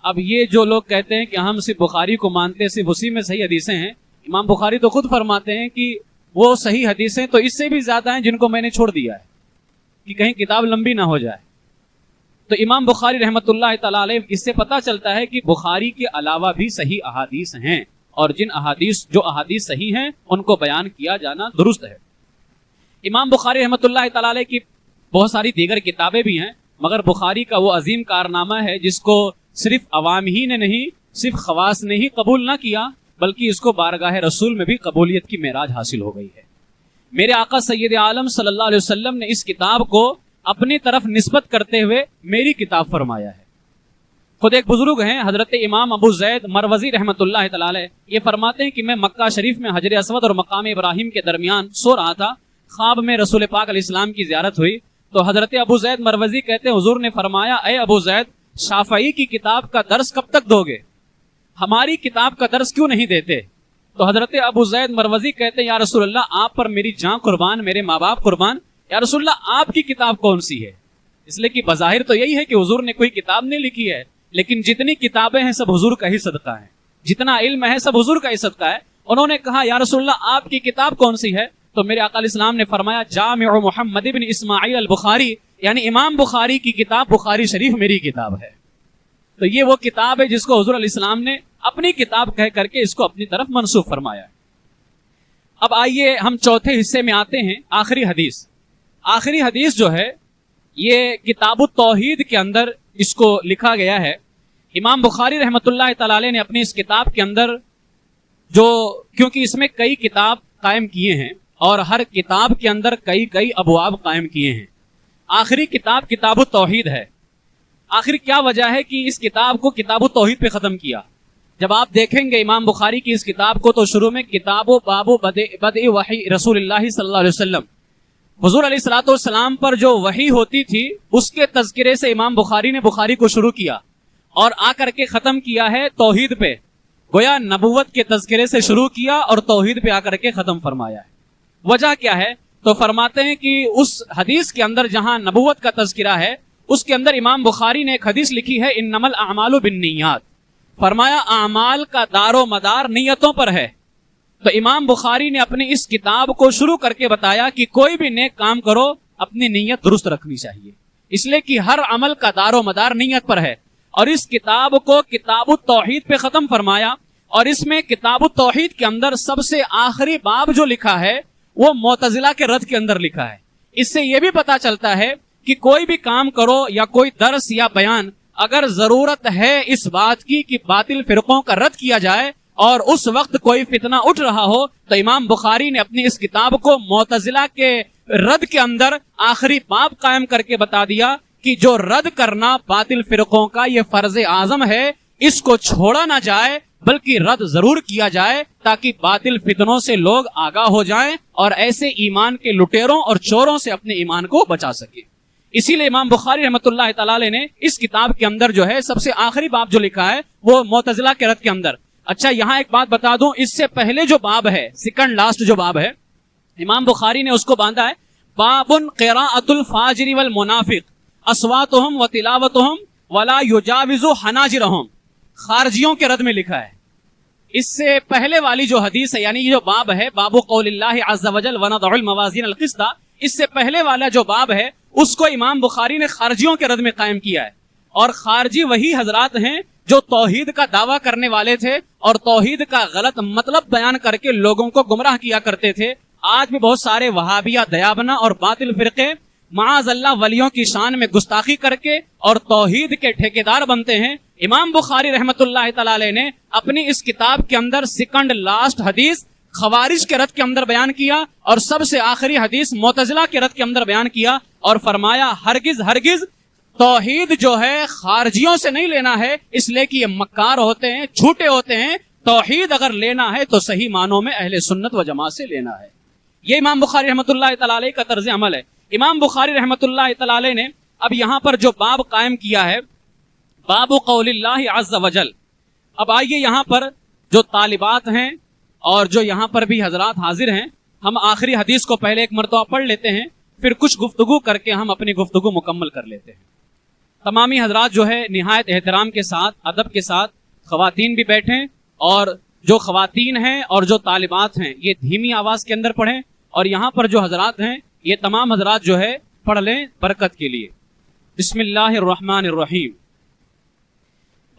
اب یہ جو لوگ کہتے ہیں کہ ہم صرف بخاری کو مانتے، صرف اسی میں صحیح حدیثیں ہیں، امام بخاری تو خود فرماتے ہیں کہ وہ صحیح حدیثیں تو اس سے بھی زیادہ ہیں جن کو میں نے چھوڑ دیا ہے کہ کہیں کتاب لمبی نہ ہو جائے۔ تو امام بخاری رحمۃ اللہ تعالی علیہ اس سے پتہ چلتا ہے کہ بخاری کے علاوہ بھی صحیح احادیث ہیں، اور جو احادیث صحیح ہیں ان کو بیان کیا جانا درست ہے۔ امام بخاری رحمۃ اللہ تعالی علیہ کی بہت ساری دیگر کتابیں بھی ہیں، مگر بخاری کا وہ عظیم کارنامہ ہے جس کو صرف عوام ہی نے نہیں، صرف خواص نے ہی قبول نہ کیا، بلکہ اس کو بارگاہ رسول میں بھی قبولیت کی معراج حاصل ہو گئی ہے۔ میرے آقا سید عالم صلی اللہ علیہ وسلم نے اس کتاب کو اپنی طرف نسبت کرتے ہوئے میری کتاب فرمایا ہے۔ خود ایک بزرگ ہیں حضرت امام ابو زید مروزی رحمۃ اللہ تعالی علیہ، یہ فرماتے ہیں کہ میں مکہ شریف میں حجر اسود اور مقام ابراہیم کے درمیان سو رہا تھا، خواب میں رسول پاک علیہ السلام کی زیارت ہوئی تو حضرت ابو زید مروزی کہتے ہیں حضور نے فرمایا، اے ابو زید شافعی کی کتاب کا درس کب تک دو گے؟ ہماری کتاب کا درس کیوں نہیں دیتے؟ تو حضرت ابو زید مروزی کہتے ہیں یا رسول اللہ آپ پر میری جان قربان، میرے ماں باپ قربان، یا رسول اللہ آپ کی کتاب کون سی ہے؟ اس لیے کہ بظاہر تو یہی ہے کہ حضور نے کوئی کتاب نہیں لکھی ہے، لیکن جتنی کتابیں ہیں سب حضور کا ہی صدقہ ہے، جتنا علم ہے سب حضور کا ہی صدقہ ہے۔ انہوں نے کہا یا رسول اللہ آپ کی کتاب کون سی ہے؟ تو میرے آقا علیہ السلام نے فرمایا جامع محمد بن اسماعیل البخاری، یعنی امام بخاری کی کتاب بخاری شریف میری کتاب ہے۔ تو یہ وہ کتاب ہے جس کو حضور علیہ السلام نے اپنی کتاب کہہ کر کے اس کو اپنی طرف منسوب فرمایا ہے۔ اب آئیے ہم چوتھے حصے میں آتے ہیں، آخری حدیث۔ آخری حدیث جو ہے یہ کتاب التوحید کے اندر اس کو لکھا گیا ہے۔ امام بخاری رحمۃ اللہ تعالی علیہ نے اپنی اس کتاب کے اندر کیونکہ اس میں کئی کتاب قائم کیے ہیں اور ہر کتاب کے اندر کئی ابواب قائم کیے ہیں، آخری کتاب کتاب التوحید ہے۔ آخر کیا وجہ ہے کہ اس کتاب کو کتاب التوحید پہ ختم کیا؟ جب آپ دیکھیں گے امام بخاری کی اس کتاب کو تو شروع میں کتاب و باب بدء وحی رسول اللہ صلی اللہ علیہ وسلم، حضور علیہ الصلوۃ والسلام پر جو وحی ہوتی تھی اس کے تذکرے سے امام بخاری نے بخاری کو شروع کیا، اور آ کر کے ختم کیا ہے توحید پہ۔ گویا نبوت کے تذکرے سے شروع کیا اور توحید پہ آ کر کے ختم فرمایا ہے۔ وجہ کیا ہے؟ تو فرماتے ہیں کہ اس حدیث کے اندر جہاں نبوت کا تذکرہ ہے اس کے اندر امام بخاری نے ایک حدیث لکھی ہے انما الاعمال بالنیات، فرمایا اعمال کا دار و مدار نیتوں پر ہے۔ تو امام بخاری نے اپنی اس کتاب کو شروع کر کے بتایا کہ کوئی بھی نیک کام کرو اپنی نیت درست رکھنی چاہیے، اس لیے کہ ہر عمل کا دار و مدار نیت پر ہے۔ اور اس کتاب کو کتاب التوحید پہ ختم فرمایا، اور اس میں کتاب التوحید کے اندر سب سے آخری باب جو لکھا ہے وہ معتزلہ کے رد کے اندر لکھا ہے۔ اس سے یہ بھی پتا چلتا ہے کہ کوئی بھی کام کرو یا کوئی درس یا بیان، اگر ضرورت ہے اس بات کی کہ باطل فرقوں کا رد کیا جائے اور اس وقت کوئی فتنہ اٹھ رہا ہو، تو امام بخاری نے اپنی اس کتاب کو معتزلہ کے رد کے اندر آخری باب قائم کر کے بتا دیا کہ جو رد کرنا باطل فرقوں کا یہ فرض اعظم ہے، اس کو چھوڑا نہ جائے بلکہ رد ضرور کیا جائے تاکہ باطل فتنوں سے لوگ آگاہ ہو جائیں اور ایسے ایمان کے لٹیروں اور چوروں سے اپنے ایمان کو بچا سکے۔ اسی لیے امام بخاری رحمۃ اللہ تعالی علیہ نے اس کتاب کے اندر جو ہے سب سے آخری باب جو لکھا ہے وہ معتزلہ کے رد کے اندر۔ اچھا یہاں ایک بات بتا دوں، اس سے پہلے جو باب ہے، سیکنڈ لاسٹ جو باب ہے، امام بخاری نے اس کو باندھا ہے بابن قراءۃ الفاجر والمنافق اصواتهم وتلاوتهم ولا يجاوز حناجرهم، خارجیوں کے رد میں لکھا ہے. اس سے پہلے والی جو حدیث ہے، یعنی یہ جو باب ہے باب قول اللہ عز وجل ونضع الموازین القسط، اس سے پہلے والا جو باب ہے اس کو امام بخاری نے خارجیوں کے رد میں قائم کیا ہے. اور خارجی وہی حضرات ہیں جو توحید کا دعویٰ کرنے والے تھے اور توحید کا غلط مطلب بیان کر کے لوگوں کو گمراہ کیا کرتے تھے. آج بھی بہت سارے وہابیہ دیابنا اور باطل فرقے معاذ اللہ ولیوں کی شان میں گستاخی کر کے اور توحید کے ٹھیکیدار بنتے ہیں. امام بخاری رحمت اللہ تعالی علیہ نے اپنی اس کتاب کے اندر سیکنڈ لاسٹ حدیث خوارج کے رد کے اندر بیان کیا اور سب سے آخری حدیث معتزلہ کے رد کے اندر بیان کیا اور فرمایا ہرگز ہرگز توحید جو ہے خارجیوں سے نہیں لینا ہے، اس لیے کہ یہ مکار ہوتے ہیں، جھوٹے ہوتے ہیں. توحید اگر لینا ہے تو صحیح معنوں میں اہل سنت و جماعت سے لینا ہے. یہ امام بخاری رحمت اللہ تعالی علیہ کا طرز عمل ہے. امام بخاری رحمت اللہ تعالی علیہ نے اب یہاں پر جو باب قائم کیا ہے باب قول اللہ عز وجل. اب آئیے یہاں پر جو طالبات ہیں اور جو یہاں پر بھی حضرات حاضر ہیں، ہم آخری حدیث کو پہلے ایک مرتبہ پڑھ لیتے ہیں، پھر کچھ گفتگو کر کے ہم اپنی گفتگو مکمل کر لیتے ہیں. تمامی حضرات جو ہے نہایت احترام کے ساتھ ادب کے ساتھ، خواتین بھی بیٹھیں اور جو خواتین ہیں اور جو طالبات ہیں یہ دھیمی آواز کے اندر پڑھیں، اور یہاں پر جو حضرات ہیں یہ تمام حضرات جو ہے پڑھ لیں برکت کے لیے. بسم اللہ الرحمن الرحیم.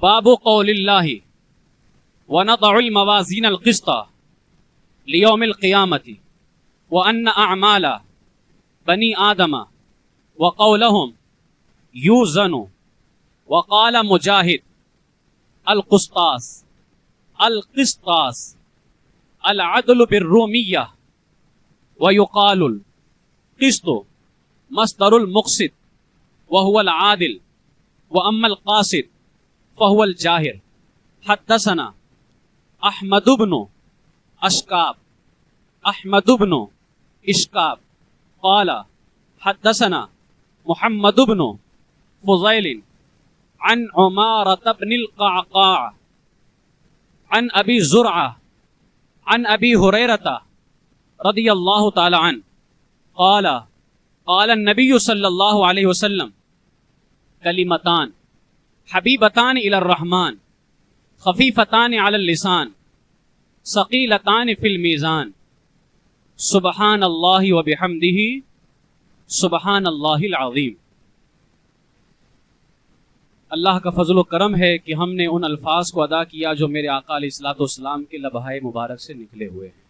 باب قول اللہ ونضع الموازین القسط لیوم القیامت وان اعمال بنی آدم وقولهم یوزن. وقال مجاہد القسطاس القسطاس العدل بالرومیہ ويقال القسط مصدر المقسط وهو العادل واما القاسط فهو الجاهر. حدثنا احمد بن اشکاب قال حدثنا محمد بن فضيل عن عمارة بن القعقاع عن ابي زرعة عن ابي هريرة رضی اللہ تعالی عنہ قال قال النبی صلی اللہ علیہ وسلم کلمتان حبیبتان الی الرحمن خفیفتان علی اللسان ثقیلتان فی المیزان سبحان اللہ وبحمدہ سبحان اللہ العظیم. اللہ کا فضل و کرم ہے کہ ہم نے ان الفاظ کو ادا کیا جو میرے آقا علیہ الصلوۃ والسلام کے لبہائے مبارک سے نکلے ہوئے ہیں.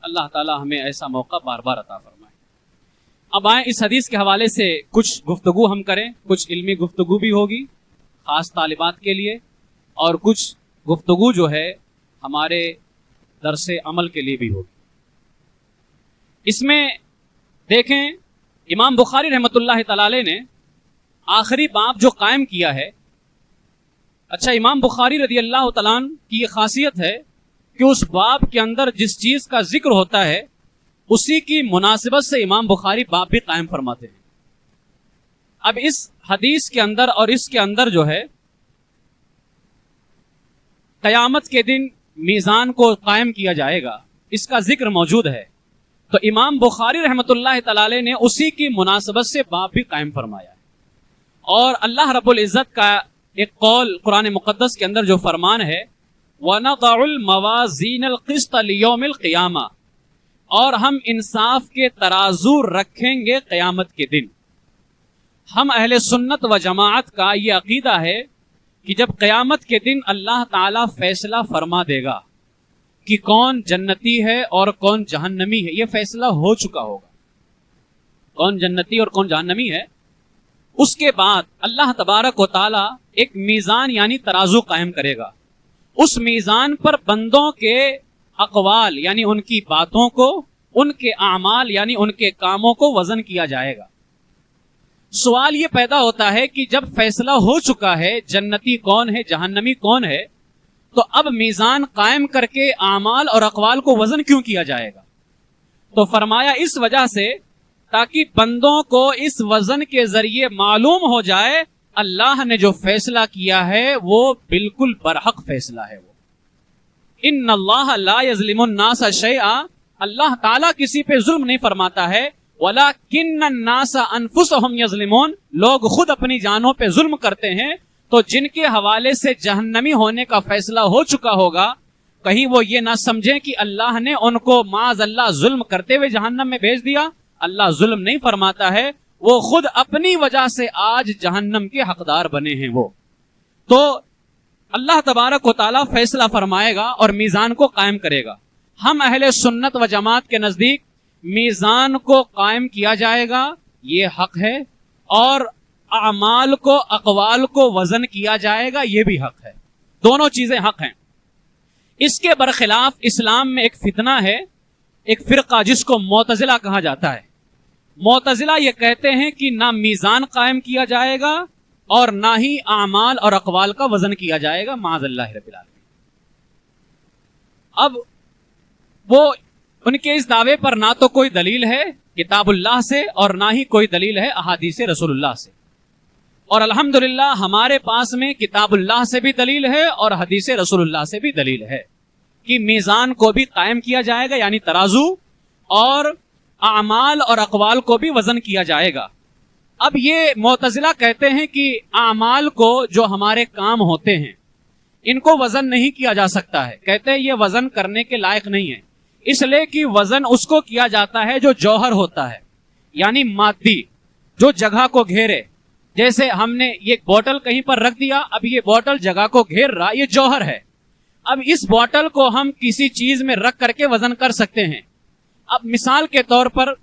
اللہ تعالی ہمیں ایسا موقع بار بار عطا فرمائے. اب آئیں اس حدیث کے حوالے سے کچھ گفتگو ہم کریں. کچھ علمی گفتگو بھی ہوگی خاص طالبات کے لیے اور کچھ گفتگو جو ہے ہمارے درس عمل کے لیے بھی ہوگی. اس میں دیکھیں امام بخاری رحمت اللہ تعالی علیہ نے آخری باب جو قائم کیا ہے. اچھا، امام بخاری رضی اللہ تعالیٰ عنہ کی یہ خاصیت ہے کہ اس باب کے اندر جس چیز کا ذکر ہوتا ہے اسی کی مناسبت سے امام بخاری باب بھی قائم فرماتے ہیں. اب اس حدیث کے اندر اور اس کے اندر جو ہے قیامت کے دن میزان کو قائم کیا جائے گا، اس کا ذکر موجود ہے. تو امام بخاری رحمت اللہ تعالی علیہ نے اسی کی مناسبت سے باب بھی قائم فرمایا ہے. اور اللہ رب العزت کا ایک قول قرآن مقدس کے اندر جو فرمان ہے وَنَضَعُ الْمَوَازِينَ الْقِسْطَ لِيَوْمِ الْقِيَامَةِ، اور ہم انصاف کے ترازو رکھیں گے قیامت کے دن. ہم اہل سنت و جماعت کا یہ عقیدہ ہے کہ جب قیامت کے دن اللہ تعالی فیصلہ فرما دے گا کہ کون جنتی ہے اور کون جہنمی ہے، یہ فیصلہ ہو چکا ہوگا کون جنتی اور کون جہنمی ہے. اس کے بعد اللہ تبارک و تعالی ایک میزان یعنی ترازو قائم کرے گا. اس میزان پر بندوں کے اقوال یعنی ان کی باتوں کو، ان کے اعمال یعنی ان کے کاموں کو وزن کیا جائے گا. سوال یہ پیدا ہوتا ہے کہ جب فیصلہ ہو چکا ہے جنتی کون ہے جہنمی کون ہے، تو اب میزان قائم کر کے اعمال اور اقوال کو وزن کیوں کیا جائے گا؟ تو فرمایا اس وجہ سے تاکہ بندوں کو اس وزن کے ذریعے معلوم ہو جائے اللہ نے جو فیصلہ کیا ہے وہ بالکل برحق فیصلہ ہے. وہ ان اللہ لا یظلم الناس شیئا، اللہ تعالیٰ کسی پہ ظلم نہیں فرماتا ہے. وَلَكِنَّ النَّاسَ أَنفُسَهُمْ يَظْلِمُونَ, لوگ خود اپنی جانوں پہ ظلم کرتے ہیں. تو جن کے حوالے سے جہنمی ہونے کا فیصلہ ہو چکا ہوگا, کہیں وہ یہ نہ سمجھیں کہ اللہ نے ان کو معاذ اللہ ظلم کرتے ہوئے جہنم میں بھیج دیا. اللہ ظلم نہیں فرماتا ہے, وہ خود اپنی وجہ سے آج جہنم کے حقدار بنے ہیں. وہ تو اللہ تبارک و تعالیٰ فیصلہ فرمائے گا اور میزان کو قائم کرے گا. ہم اہل سنت و جماعت کے نزدیک میزان کو قائم کیا جائے گا, یہ حق ہے, اور اعمال کو, اقوال کو وزن کیا جائے گا, یہ بھی حق ہے. دونوں چیزیں حق ہیں. اس کے برخلاف اسلام میں ایک فتنہ ہے, ایک فرقہ جس کو معتزلہ کہا جاتا ہے. معتزلہ یہ کہتے ہیں کہ نہ میزان قائم کیا جائے گا اور نہ ہی اعمال اور اقوال کا وزن کیا جائے گا, معاذ اللہ رب العالمین. اب وہ ان کے اس دعوے پر نہ تو کوئی دلیل ہے کتاب اللہ سے اور نہ ہی کوئی دلیل ہے احادیث رسول اللہ سے. اور الحمدللہ ہمارے پاس میں کتاب اللہ سے بھی دلیل ہے اور حدیث رسول اللہ سے بھی دلیل ہے کہ میزان کو بھی قائم کیا جائے گا, یعنی ترازو, اور اعمال اور اقوال کو بھی وزن کیا جائے گا. اب یہ معتزلہ کہتے ہیں کہ اعمال کو, جو ہمارے کام ہوتے ہیں, ان کو وزن نہیں کیا جا سکتا ہے. کہتے ہیں یہ وزن کرنے کے لائق نہیں ہے, اس لیے کہ وزن اس کو کیا جاتا ہے جو جوہر ہوتا ہے, یعنی مادی, جو جگہ کو گھیرے. جیسے ہم نے یہ بوتل کہیں پر رکھ دیا, اب یہ بوتل جگہ کو گھیر رہا, یہ جوہر ہے. اب اس بوتل کو ہم کسی چیز میں رکھ کر کے وزن کر سکتے ہیں. اب مثال کے طور پر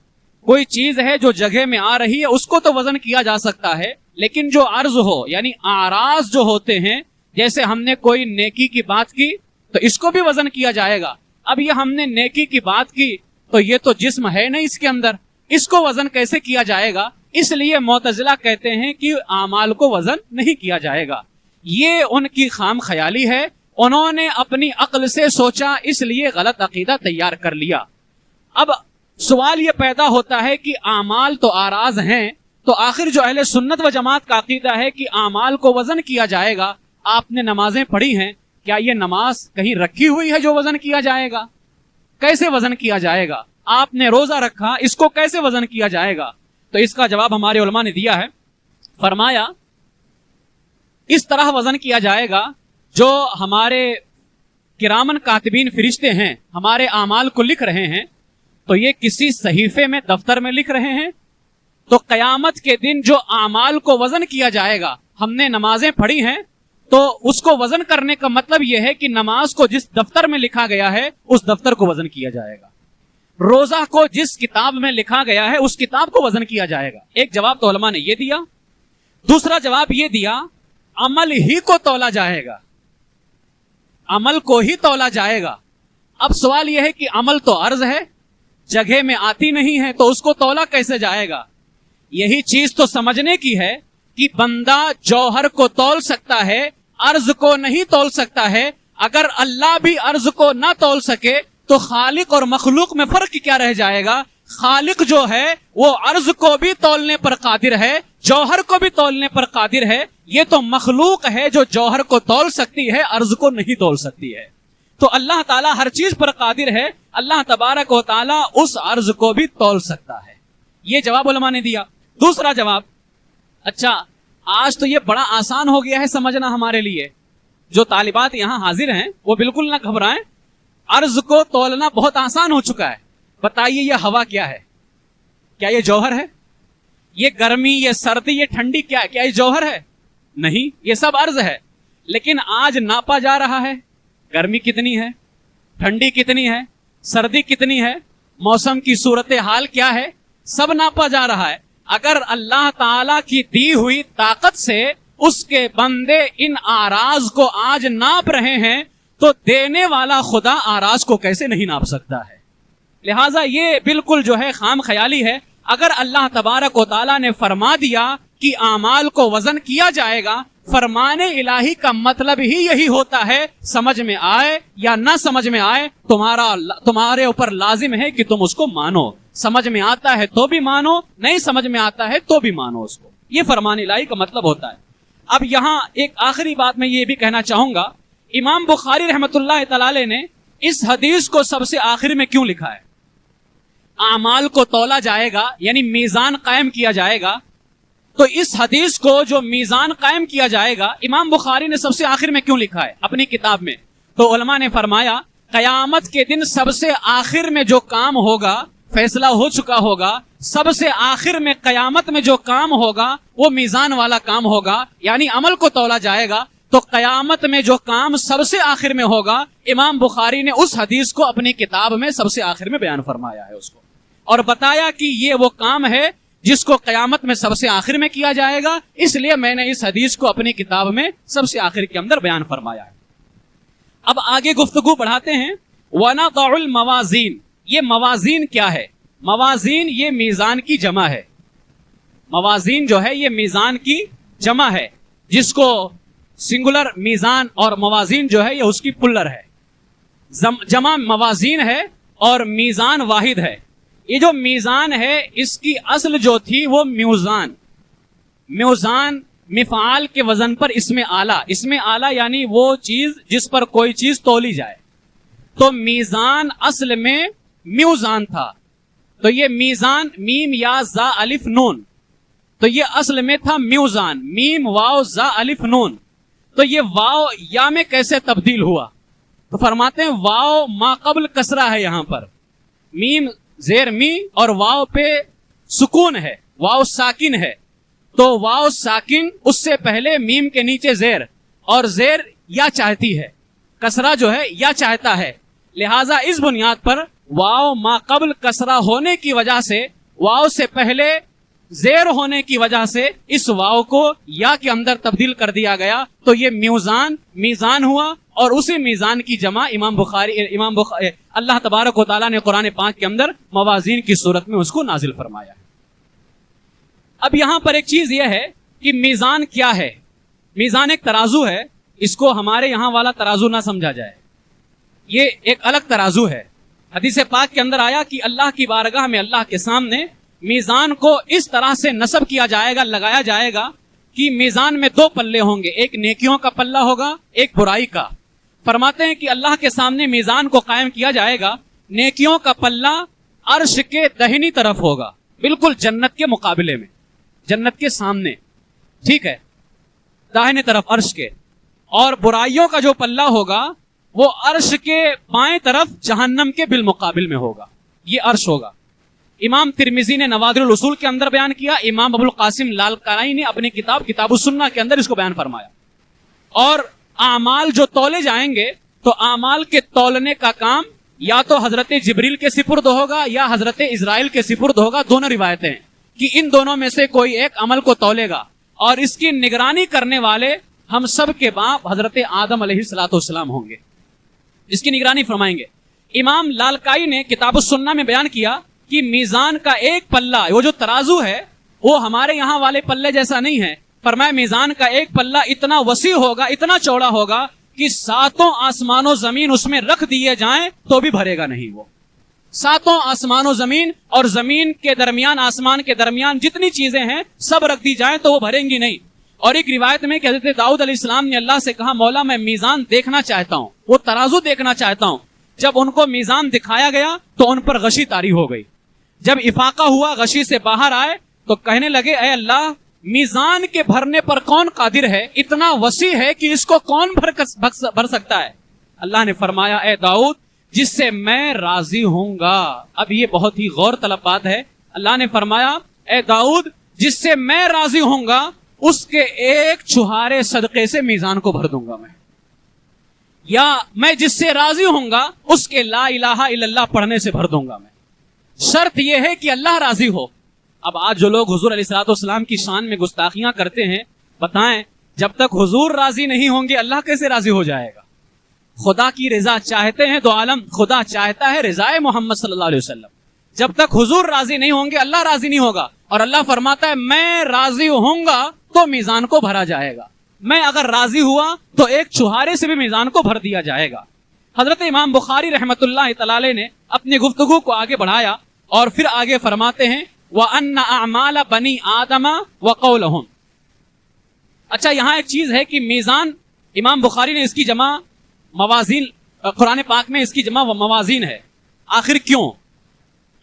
کوئی چیز ہے جو جگہ میں آ رہی ہے, اس کو تو وزن کیا جا سکتا ہے, لیکن جو عرض ہو, یعنی اعراض جو ہوتے ہیں, جیسے ہم نے کوئی نیکی کی بات کی تو اس کو بھی وزن کیا جائے گا. اب یہ ہم نے نیکی کی بات کی تو یہ تو جسم ہے نہیں اس کے اندر, اس کو وزن کیسے کیا جائے گا؟ اس لیے معتزلہ کہتے ہیں کہ اعمال کو وزن نہیں کیا جائے گا. یہ ان کی خام خیالی ہے, انہوں نے اپنی عقل سے سوچا, اس لیے غلط عقیدہ تیار کر لیا. اب سوال یہ پیدا ہوتا ہے کہ اعمال تو آراز ہیں, تو آخر جو اہل سنت و جماعت کا عقیدہ ہے کہ اعمال کو وزن کیا جائے گا, آپ نے نمازیں پڑھی ہیں, کیا یہ نماز کہیں رکھی ہوئی ہے جو وزن کیا جائے گا؟ کیسے وزن کیا جائے گا؟ آپ نے روزہ رکھا, اس کو کیسے وزن کیا جائے گا؟ تو اس کا جواب ہمارے علماء نے دیا ہے. فرمایا اس طرح وزن کیا جائے گا, جو ہمارے کرامن کاتبین فرشتے ہیں ہمارے اعمال کو لکھ رہے ہیں, تو یہ کسی صحیفے میں, دفتر میں لکھ رہے ہیں. تو قیامت کے دن جو اعمال کو وزن کیا جائے گا, ہم نے نمازیں پڑھی ہیں تو اس کو وزن کرنے کا مطلب یہ ہے کہ نماز کو جس دفتر میں لکھا گیا ہے اس دفتر کو وزن کیا جائے گا. روزہ کو جس کتاب میں لکھا گیا ہے اس کتاب کو وزن کیا جائے گا. ایک جواب تو علماء نے یہ دیا. دوسرا جواب یہ دیا, عمل ہی کو تولا جائے گا, عمل کو ہی تولا جائے گا. اب سوال یہ ہے کہ عمل تو عرض ہے, جگہ میں آتی نہیں ہے, تو اس کو تولا کیسے جائے گا؟ یہی چیز تو سمجھنے کی ہے کہ بندہ جوہر کو تول سکتا ہے, عرض کو نہیں تول سکتا ہے. اگر اللہ بھی عرض کو نہ تول سکے تو خالق اور مخلوق میں فرق کیا رہ جائے گا؟ خالق جو ہے وہ عرض کو بھی تولنے پر قادر ہے, جوہر کو بھی تولنے پر قادر ہے. یہ تو مخلوق ہے جو جوہر کو تول سکتی ہے, عرض کو نہیں تول سکتی ہے. تو اللہ تعالیٰ ہر چیز پر قادر ہے, اللہ تبارک و تعالیٰ اس عرض کو بھی تول سکتا ہے. یہ جواب علماء نے دیا. دوسرا جواب, اچھا آج تو یہ بڑا آسان ہو گیا ہے سمجھنا ہمارے لیے, جو طالبات یہاں حاضر ہیں وہ بالکل نہ گھبرائیں, عرض کو تولنا بہت آسان ہو چکا ہے. بتائیے یہ ہوا کیا ہے؟ کیا یہ جوہر ہے؟ یہ گرمی, یہ سردی, یہ ٹھنڈی کیا ہے؟ کیا یہ جوہر ہے؟ نہیں, یہ سب عرض ہے. لیکن آج ناپا جا رہا ہے, گرمی کتنی ہے, ٹھنڈی کتنی ہے, سردی کتنی ہے, موسم کی صورتحال کیا ہے, سب ناپا جا رہا ہے. اگر اللہ تعالی کی دی ہوئی طاقت سے اس کے بندے ان آراز کو آج ناپ رہے ہیں, تو دینے والا خدا آراز کو کیسے نہیں ناپ سکتا ہے؟ لہٰذا یہ بالکل جو ہے خام خیالی ہے. اگر اللہ تبارک و تعالیٰ نے فرما دیا کہ اعمال کو وزن کیا جائے گا, فرمان الہی کا مطلب ہی یہی ہوتا ہے, سمجھ میں آئے یا نہ سمجھ میں آئے تمہارے اوپر لازم ہے کہ تم اس کو مانو. سمجھ میں آتا ہے تو بھی مانو, نہیں سمجھ میں آتا ہے تو بھی مانو اس کو. یہ فرمان الہی کا مطلب ہوتا ہے. اب یہاں ایک آخری بات میں یہ بھی کہنا چاہوں گا, امام بخاری رحمۃ اللہ تعالی نے اس حدیث کو سب سے آخر میں کیوں لکھا ہے؟ اعمال کو تولا جائے گا، یعنی میزان قائم کیا جائے گا، تو اس حدیث کو جو میزان قائم کیا جائے گا امام بخاری نے سب سے آخر میں کیوں لکھا ہے اپنی کتاب میں؟ تو علماء نے فرمایا قیامت کے دن سب سے آخر میں جو کام ہوگا، فیصلہ ہو چکا ہوگا، سب سے آخر میں قیامت میں جو کام ہوگا وہ میزان والا کام ہوگا، یعنی عمل کو تولا جائے گا۔ تو قیامت میں جو کام سب سے آخر میں ہوگا، امام بخاری نے اس حدیث کو اپنی کتاب میں سب سے آخر میں بیان فرمایا ہے اس کو، اور بتایا کہ یہ وہ کام ہے جس کو قیامت میں سب سے آخر میں کیا جائے گا، اس لیے میں نے اس حدیث کو اپنی کتاب میں سب سے آخر کے اندر بیان فرمایا ہے۔ اب آگے گفتگو بڑھاتے ہیں۔ وَنَضَعُ الْمَوَازِينَ، یہ موازین کیا ہے؟ موازین یہ میزان کی جمع ہے۔ موازین جو ہے یہ میزان کی جمع ہے، جس کو سنگولر میزان اور موازین جو ہے یہ اس کی پلر ہے، جمع موازین ہے اور میزان واحد ہے۔ یہ جو میزان ہے اس کی اصل جو تھی وہ میوزان، میوزان مفعال کے وزن پر اسم اعلیٰ، اسم اعلیٰ یعنی وہ چیز جس پر کوئی چیز تولی جائے، تو میزان اصل میں میوزان تھا۔ تو یہ میزان میم یا زا الف نون، تو یہ اصل میں تھا میوزان، میم واو زا الف نون۔ تو یہ واو یا میں کیسے تبدیل ہوا؟ تو فرماتے ہیں واو ما قبل کسرہ ہے، یہاں پر میم زیر می اور واو پہ سکون ہے، واو ساکن ہے، تو واو ساکن اس سے پہلے میم کے نیچے زیر، اور زیر یا چاہتی ہے، کسرہ جو ہے یا چاہتا ہے، لہذا اس بنیاد پر واو ما قبل کسرہ ہونے کی وجہ سے، واو سے پہلے زیر ہونے کی وجہ سے اس واو کو یا کے اندر تبدیل کر دیا گیا، تو یہ میزان ہوا، اور اسی میزان کی جمع امام بخاری اللہ تبارک و تعالیٰ نے قرآن پاک کے اندر موازین کی صورت میں اس کو نازل فرمایا ہے۔ اب یہاں پر ایک چیز یہ ہے کہ میزان کیا ہے؟ میزان ایک ترازو ہے، اس کو ہمارے یہاں والا ترازو نہ سمجھا جائے، یہ ایک الگ ترازو ہے۔ حدیث پاک کے اندر آیا کہ اللہ کی بارگاہ میں اللہ کے سامنے میزان کو اس طرح سے نصب کیا جائے گا، لگایا جائے گا کہ میزان میں دو پلے ہوں گے، ایک نیکیوں کا پلہ ہوگا، ایک برائی کا۔ فرماتے ہیں کہ اللہ کے سامنے میزان کو قائم کیا جائے گا، نیکیوں کا پلہ عرش کے دہنی طرف ہوگا، بالکل جنت کے مقابلے میں، جنت کے سامنے، ٹھیک ہے، داہنے طرف عرش کے، اور برائیوں کا جو پلہ ہوگا وہ عرش کے بائیں طرف جہنم کے بالمقابل میں ہوگا، یہ عرش ہوگا۔ امام ترمذی نے نوادر الاصول کے اندر بیان کیا، امام ابو القاسم لالکائی نے اپنی کتاب السنہ کے اندر اس کو بیان فرمایا۔ اور اعمال جو تولے جائیں گے تو اعمال کے تولنے کا کام یا تو حضرت جبریل کے سپرد ہوگا یا حضرت اسرائیل کے سپرد ہوگا، دونوں روایتیں ہیں کہ ان دونوں میں سے کوئی ایک عمل کو تولے گا، اور اس کی نگرانی کرنے والے ہم سب کے باپ حضرت آدم علیہ الصلوۃ والسلام ہوں گے، اس کی نگرانی فرمائیں گے۔ امام لالکائی نے کتاب السنہ میں بیان کیا کہ میزان کا ایک پلہ، وہ جو ترازو ہے وہ ہمارے یہاں والے پلے جیسا نہیں ہے، فرمایا میزان کا ایک پلہ اتنا وسیع ہوگا، اتنا چوڑا ہوگا کہ ساتوں آسمان و زمین اس میں رکھ دیے جائیں تو بھی بھرے گا نہیں، وہ ساتوں آسمان و زمین اور زمین کے درمیان، آسمان کے درمیان جتنی چیزیں ہیں سب رکھ دی جائیں تو وہ بھریں گی نہیں۔ اور ایک روایت میں کہ حضرت داؤد علیہ السلام نے اللہ سے کہا مولا میں میزان دیکھنا چاہتا ہوں، وہ ترازو دیکھنا چاہتا ہوں۔ جب ان کو میزان دکھایا گیا تو ان پر غشی طاری ہو گئی، جب افاقہ ہوا، غشی سے باہر آئے تو کہنے لگے اے اللہ، میزان کے بھرنے پر کون قادر ہے؟ اتنا وسیع ہے کہ اس کو کون بھر سکتا ہے؟ اللہ نے فرمایا اے داؤد، جس سے میں راضی ہوں گا۔ اب یہ بہت ہی غور طلب بات ہے۔ اللہ نے فرمایا اے داؤد، جس سے میں راضی ہوں گا اس کے ایک چھہارے صدقے سے میزان کو بھر دوں گا میں، یا میں جس سے راضی ہوں گا اس کے لا الہ الا اللہ پڑھنے سے بھر دوں گا میں۔ شرط یہ ہے کہ اللہ راضی ہو۔ اب آج جو لوگ حضور علیہ الصلوۃ والسلام کی شان میں گستاخیاں کرتے ہیں، بتائیں جب تک حضور راضی نہیں ہوں گے اللہ کیسے راضی ہو جائے گا؟ خدا کی رضا چاہتے ہیں تو عالم خدا چاہتا ہے رضائے محمد صلی اللہ علیہ وسلم، جب تک حضور راضی نہیں ہوں گے اللہ راضی نہیں ہوگا۔ اور اللہ فرماتا ہے میں راضی ہوں گا تو میزان کو بھرا جائے گا، میں اگر راضی ہوا تو ایک چھہارے سے بھی میزان کو بھر دیا جائے گا۔ حضرت امام بخاری رحمت اللہ تعالی نے اپنی گفتگو کو آگے بڑھایا اور پھر آگے فرماتے ہیں وَأَنَّ أَعْمَالَ بَنِي آدَمَ وَقَوْلَهُمْ۔ اچھا یہاں ایک چیز ہے کہ میزان، امام بخاری نے اس کی جمع موازین، قرآن پاک میں اس کی جمع موازین ہے۔ آخر کیوں؟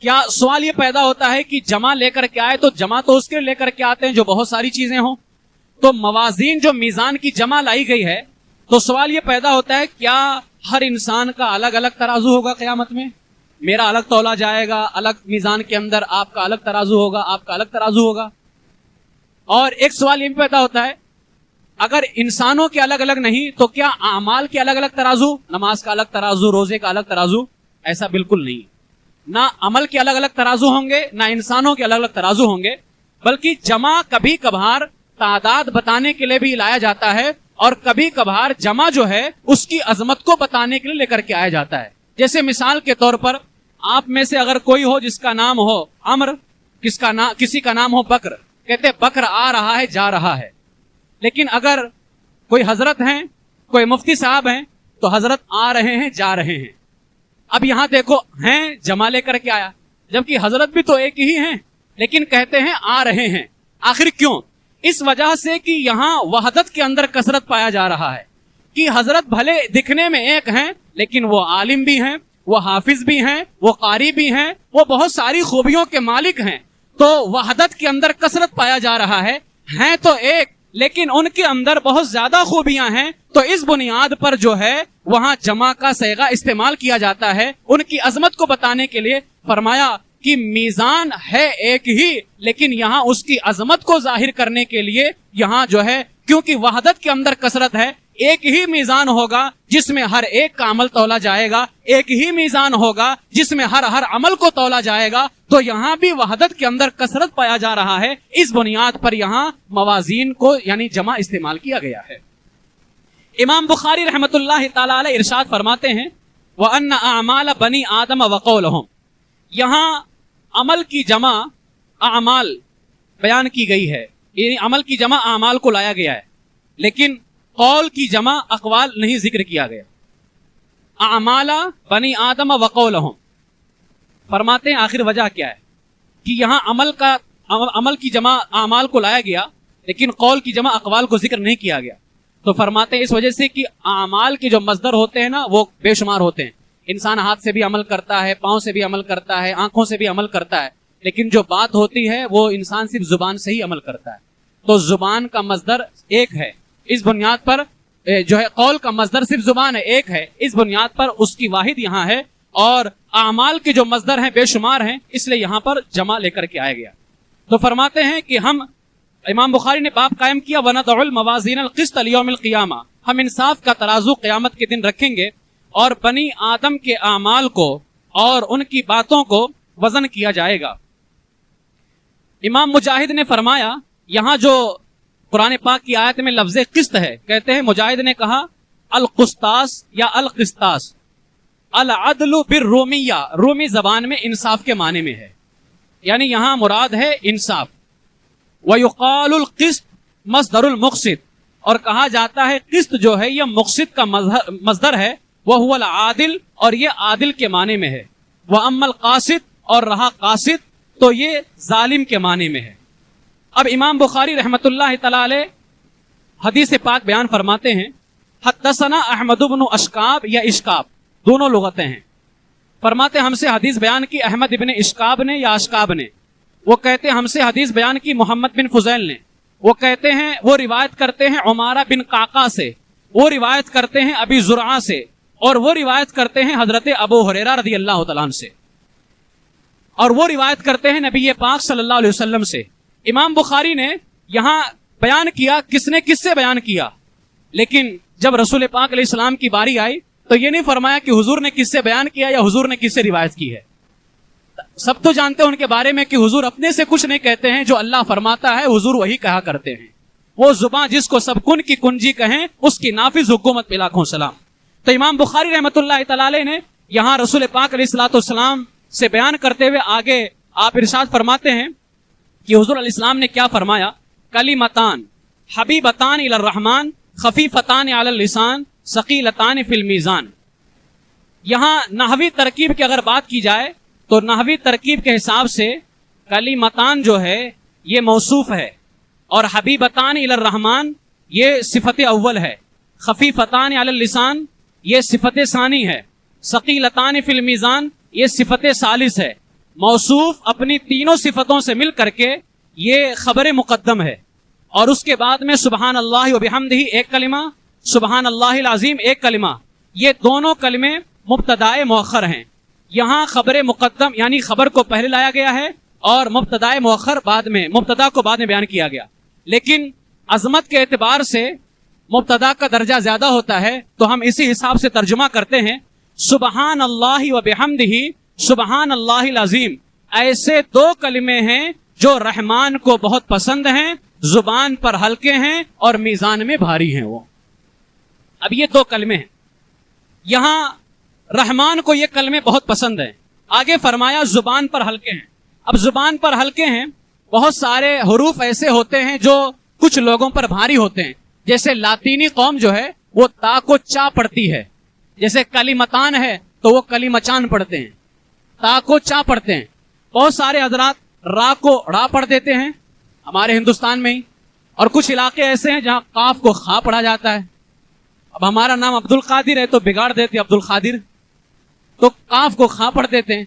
کیا سوال یہ پیدا ہوتا ہے کہ جمع لے کر کے آئے تو جمع تو اس کے لے کر کے آتے ہیں جو بہت ساری چیزیں ہوں، تو موازین جو میزان کی جمع لائی گئی ہے، تو سوال یہ پیدا ہوتا ہے کیا ہر انسان کا الگ الگ ترازو ہوگا قیامت میں؟ میرا الگ تولا جائے گا الگ میزان کے اندر، آپ کا الگ ترازو ہوگا، آپ کا الگ ترازو ہوگا۔ اور ایک سوال یہ بھی پیدا ہوتا ہے اگر انسانوں کے الگ الگ نہیں تو کیا اعمال کے الگ الگ ترازو، نماز کا الگ ترازو، روزے کا الگ ترازو؟ ایسا بالکل نہیں، نہ عمل کے الگ الگ ترازو ہوں گے نہ انسانوں کے الگ الگ ترازو ہوں گے، بلکہ جمع کبھی کبھار تعداد بتانے کے لیے بھی لایا جاتا ہے، اور کبھی کبھار جمع جو ہے اس کی عظمت کو بتانے کے لیے لے کر کے آیا جاتا ہے۔ جیسے مثال کے طور پر آپ میں سے اگر کوئی ہو جس کا نام ہو عمر، کسی کا نام ہو بکر، کہتے بکر آ رہا ہے جا رہا ہے، لیکن اگر کوئی حضرت ہیں، کوئی مفتی صاحب ہیں تو حضرت آ رہے ہیں جا رہے ہیں۔ اب یہاں دیکھو ہیں جمع لے کر کے آیا، جبکہ حضرت بھی تو ایک ہی ہیں لیکن کہتے ہیں آ رہے ہیں۔ آخر کیوں؟ اس وجہ سے کہ یہاں وحدت کے اندر کثرت پایا جا رہا ہے کہ حضرت بھلے دکھنے میں ایک ہیں لیکن وہ عالم بھی ہیں، وہ حافظ بھی ہیں، وہ قاری بھی ہیں، وہ بہت ساری خوبیوں کے مالک ہیں، تو وحدت کے اندر کثرت پایا جا رہا ہے۔ ہیں تو ایک لیکن ان کے اندر بہت زیادہ خوبیاں ہیں، تو اس بنیاد پر جو ہے وہاں جمع کا صیغہ استعمال کیا جاتا ہے ان کی عظمت کو بتانے کے لیے۔ فرمایا کہ میزان ہے ایک ہی لیکن یہاں اس کی عظمت کو ظاہر کرنے کے لیے یہاں جو ہے کیونکہ وحدت کے اندر کثرت ہے، ایک ہی میزان ہوگا جس میں ہر ایک کا عمل تولا جائے گا، ایک ہی میزان ہوگا جس میں ہر عمل کو تولا جائے گا، تو یہاں بھی وحدت کے اندر کثرت پایا جا رہا ہے، اس بنیاد پر یہاں موازین کو یعنی جمع استعمال کیا گیا ہے۔ امام بخاری رحمۃ اللہ تعالی علیہ ارشاد فرماتے ہیں وَأَنَّ أَعْمَالَ بَنِي آدَمَ وَقَوْلَهُمْ، یہاں عمل کی جمع اعمال بیان کی گئی ہے، یعنی عمل کی جمع اعمال کو لایا گیا ہے، لیکن قول کی جمع اقوال نہیں ذکر کیا گیا۔ اعمال بنی آدم وقولہم، فرماتے ہیں آخر وجہ کیا ہے کہ یہاں عمل کی جمع اعمال کو لایا گیا لیکن قول کی جمع اقوال کو ذکر نہیں کیا گیا، تو فرماتے ہیں اس وجہ سے کہ اعمال کے جو مصدر ہوتے ہیں نا وہ بے شمار ہوتے ہیں۔ انسان ہاتھ سے بھی عمل کرتا ہے، پاؤں سے بھی عمل کرتا ہے، آنکھوں سے بھی عمل کرتا ہے، لیکن جو بات ہوتی ہے وہ انسان صرف زبان سے ہی عمل کرتا ہے، تو زبان کا مصدر ایک ہے، اس بنیاد پر جو ہے قول کا مصدر صرف زبان ہے، ایک ہے، اس بنیاد پر اس کی واحد یہاں ہے، اور اعمال کے جو مصدر ہیں بے شمار ہیں، اس لیے یہاں پر جمع لے کر کے آیا گیا۔ تو فرماتے ہیں کہ امام بخاری نے باب قائم کیا وَنَضَعُ الْمَوَازِينَ الْقِسْطَ لِيَوْمِ الْقِيَامَةِ، ہم انصاف کا ترازو قیامت کے دن رکھیں گے اور بنی آدم کے اعمال کو اور ان کی باتوں کو وزن کیا جائے گا۔ امام مجاہد نے فرمایا یہاں جو قرآن پاک کی آیت میں لفظ قسط ہے، کہتے ہیں مجاہد نے کہا القسطاس یا القسطاس، العدل بالرومیہ، رومی زبان میں انصاف کے معنی میں ہے، یعنی یہاں مراد ہے انصاف۔ وَيُقَالُ الْقِسْطُ مصدر المقسط، اور کہا جاتا ہے قسط جو ہے یہ مقسط کا مصدر ہے، وَهُوَ الْعَادِلُ، اور یہ عادل کے معنی میں ہے۔ وَأَمَّا الْقَاسِطُ، اور رہا قاسط تو یہ ظالم کے معنی میں ہے۔ اب امام بخاری رحمۃ اللہ تعالی علیہ حدیث پاک بیان فرماتے ہیں حدثنا احمد بن اشکاب یا اشکاب، دونوں لغتیں ہیں، فرماتے ہم سے حدیث بیان کی احمد ابن اشکاب نے یا اشکاب نے، وہ کہتے ہیں ہم سے حدیث بیان کی محمد بن فضیل نے، وہ کہتے ہیں وہ روایت کرتے ہیں عمارہ بن قعقاع سے، وہ روایت کرتے ہیں ابی زرعہ سے، اور وہ روایت کرتے ہیں حضرت ابو ہریرہ رضی اللہ تعالیٰ عنہ سے، اور وہ روایت کرتے ہیں نبی پاک صلی اللہ علیہ وسلم سے۔ امام بخاری نے یہاں بیان کیا کس نے کس سے بیان کیا، لیکن جب رسول پاک علیہ السلام کی باری آئی تو یہ نہیں فرمایا کہ حضور نے کس سے بیان کیا یا حضور نے کس سے روایت کی ہے۔ سب تو جانتے ہیں ان کے بارے میں کہ حضور اپنے سے کچھ نہیں کہتے ہیں، جو اللہ فرماتا ہے حضور وہی کہا کرتے ہیں، وہ زباں جس کو سب کن کی کنجی کہیں اس کی نافذ حکومت پہ لاکھوں سلام۔ تو امام بخاری رحمۃ اللہ تعالی علیہ نے یہاں رسول پاک علیہ الصلوۃ والسلام سے بیان کرتے ہوئے آگے آپ ارشاد فرماتے ہیں کہ حضور علیہ السلام نے کیا فرمایا، کلمتان حبیبتان الی الرحمن خفیفتان علی اللسان ثقیلتان فی المیزان۔ یہاں نحوی ترکیب کی اگر بات کی جائے تو نحوی ترکیب کے حساب سے کلمتان جو ہے یہ موصوف ہے، اور حبیبتان الی الرحمن یہ صفت اول ہے، خفیفتان علی اللسان یہ صفت ثانی ہے، ثقیلتان فی المیزان یہ صفت ثالث ہے۔ موصوف اپنی تینوں صفتوں سے مل کر کے یہ خبر مقدم ہے، اور اس کے بعد میں سبحان اللہ و بحمدہ ایک کلمہ، سبحان اللہ العظیم ایک کلمہ، یہ دونوں کلمے مبتدائے مؤخر ہیں. یہاں خبر مقدم یعنی خبر کو پہلے لایا گیا ہے اور مبتدائے مؤخر بعد میں، مبتدا کو بعد میں بیان کیا گیا. لیکن عظمت کے اعتبار سے مبتدا کا درجہ زیادہ ہوتا ہے، تو ہم اسی حساب سے ترجمہ کرتے ہیں سبحان اللہ و بحمدہ سبحان اللہ العظیم. ایسے دو کلمے ہیں جو رحمان کو بہت پسند ہیں، زبان پر ہلکے ہیں اور میزان میں بھاری ہیں. وہ اب یہ دو کلمے ہیں، یہاں رحمان کو یہ کلمے بہت پسند ہیں. آگے فرمایا زبان پر ہلکے ہیں. اب زبان پر ہلکے ہیں، بہت سارے حروف ایسے ہوتے ہیں جو کچھ لوگوں پر بھاری ہوتے ہیں. جیسے لاطینی قوم جو ہے وہ تا کو چا پڑھتی ہے، جیسے کلیمتان ہے تو وہ کلیمچان پڑھتے ہیں، تا کو چا پڑھتے ہیں. بہت سارے حضرات را کو ڑا پڑھ دیتے ہیں ہمارے ہندوستان میں ہی، اور کچھ علاقے ایسے ہیں جہاں قاف کو خا پڑھا جاتا ہے. اب ہمارا نام عبد القادر ہے تو بگاڑ دیتے عبد القادر، تو قاف کو خا پڑھ دیتے ہیں.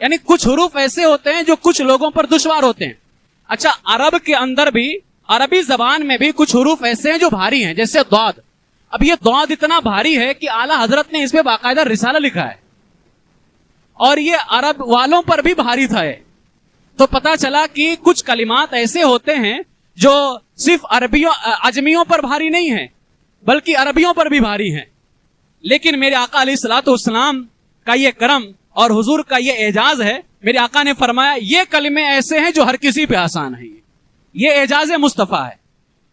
یعنی کچھ حروف ایسے ہوتے ہیں جو کچھ لوگوں پر دشوار ہوتے ہیں. اچھا، عرب کے اندر بھی، عربی زبان میں بھی کچھ حروف ایسے ہیں جو بھاری ہیں، جیسے ضاد. اب یہ ضاد اتنا بھاری ہے کہ اعلیٰ حضرت نے اس پہ باقاعدہ رسالہ لکھا ہے، اور یہ عرب والوں پر بھی بھاری تھا. تو پتا چلا کہ کچھ کلمات ایسے ہوتے ہیں جو صرف عجمیوں پر بھاری نہیں ہیں بلکہ عربیوں پر بھی بھاری ہیں. لیکن میرے آقا علیہ الصلوۃ والسلام کا یہ کرم اور حضور کا یہ اعجاز ہے، میرے آقا نے فرمایا یہ کلمے ایسے ہیں جو ہر کسی پہ آسان ہیں. یہ اعجاز مصطفیٰ ہے.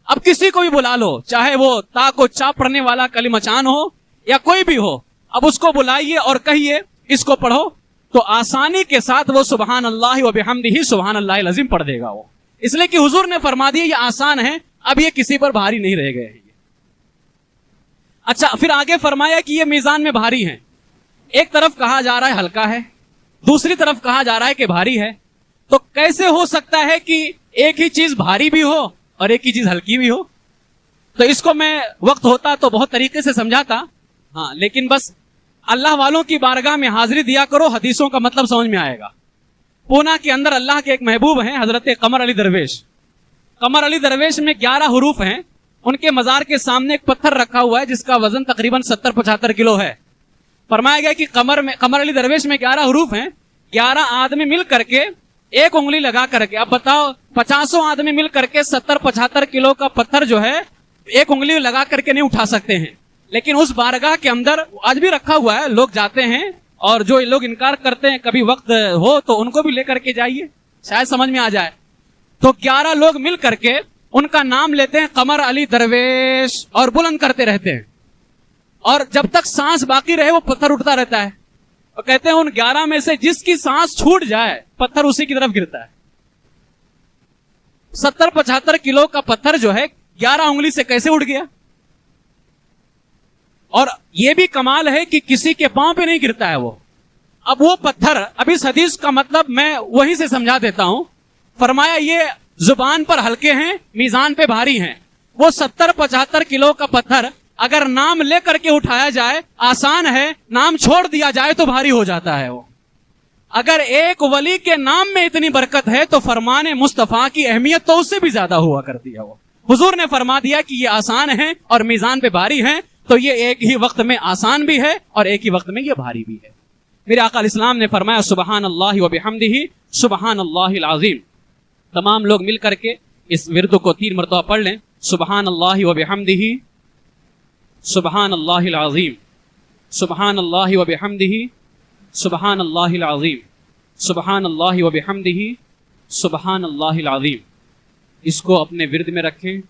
اب کسی کو بھی بلا لو، چاہے وہ تا کو چا پڑھنے والا کلمچان ہو یا کوئی بھی ہو، اب اس کو بلائیے اور کہیے اس کو پڑھو، تو آسانی کے ساتھ وہ سبحان اللہ و بحمدہ سبحان اللہ العظیم پڑھ دے گا. وہ اس لیے کہ حضور نے فرما دیا یہ آسان ہے، اب یہ کسی پر بھاری نہیں رہ گئے ہیں. اچھا، پھر آگے فرمایا کہ یہ میزان میں بھاری ہیں. ایک طرف کہا جا رہا ہے ہلکا ہے، دوسری طرف کہا جا رہا ہے کہ بھاری ہے. تو کیسے ہو سکتا ہے کہ ایک ہی چیز بھاری بھی ہو اور ایک ہی چیز ہلکی بھی ہو؟ تو اس کو میں وقت ہوتا تو بہت طریقے سے سمجھاتا، ہاں، لیکن بس اللہ والوں کی بارگاہ میں حاضری دیا کرو، حدیثوں کا مطلب سمجھ میں آئے گا. پونا کے اندر اللہ کے ایک محبوب ہیں حضرت قمر علی درویش. قمر علی درویش میں 11 حروف ہیں. ان کے مزار کے سامنے ایک پتھر رکھا ہوا ہے جس کا وزن تقریباً 70-75 کلو ہے. فرمایا گیا کہ قمر علی درویش میں 11 حروف ہیں. 11 آدمی مل کر کے ایک انگلی لگا کر کے، اب بتاؤ 50 آدمی مل کر کے 70-75 کلو کا پتھر جو ہے ایک انگلی لگا کر کے نہیں اٹھا سکتے ہیں. لیکن اس بارگاہ کے اندر آج بھی رکھا ہوا ہے، لوگ جاتے ہیں، اور جو لوگ انکار کرتے ہیں کبھی وقت ہو تو ان کو بھی لے کر کے جائیے، شاید سمجھ میں آ جائے. تو 11 لوگ مل کر کے ان کا نام لیتے ہیں قمر علی درویش اور بلند کرتے رہتے ہیں، اور جب تک سانس باقی رہے وہ پتھر اٹھتا رہتا ہے. اور کہتے ہیں ان 11 میں سے جس کی سانس چھوٹ جائے پتھر اسی کی طرف گرتا ہے. 70-75 کلو کا پتھر جو ہے 11 انگلی سے کیسے اٹھ گیا؟ اور یہ بھی کمال ہے کہ کسی کے پاؤں پہ نہیں گرتا ہے وہ. اب وہ پتھر، اب اس حدیث کا مطلب میں وہی سے سمجھا دیتا ہوں. فرمایا یہ زبان پر ہلکے ہیں، میزان پہ بھاری ہیں. وہ 70-75 کلو کا پتھر اگر نام لے کر کے اٹھایا جائے آسان ہے، نام چھوڑ دیا جائے تو بھاری ہو جاتا ہے. وہ اگر ایک ولی کے نام میں اتنی برکت ہے تو فرمان مصطفیٰ کی اہمیت تو اس سے بھی زیادہ ہوا کرتی ہے. وہ حضور نے فرما دیا کہ یہ آسان ہے اور میزان پہ بھاری ہیں، تو یہ ایک ہی وقت میں آسان بھی ہے اور ایک ہی وقت میں یہ بھاری بھی ہے. میرے آقا علیہ السلام نے فرمایا سبحان اللہ و بحمدہ سبحان اللہ العظیم. تمام لوگ مل کر کے اس ورد کو 3 مرتبہ پڑھ لیں. سبحان اللہ و بحمدہ سبحان اللہ العظیم، سبحان اللہ و بحمدہ سبحان اللہ العظیم، سبحان اللہ و بحمدہ سبحان اللہ العظیم. اس کو اپنے ورد میں رکھیں.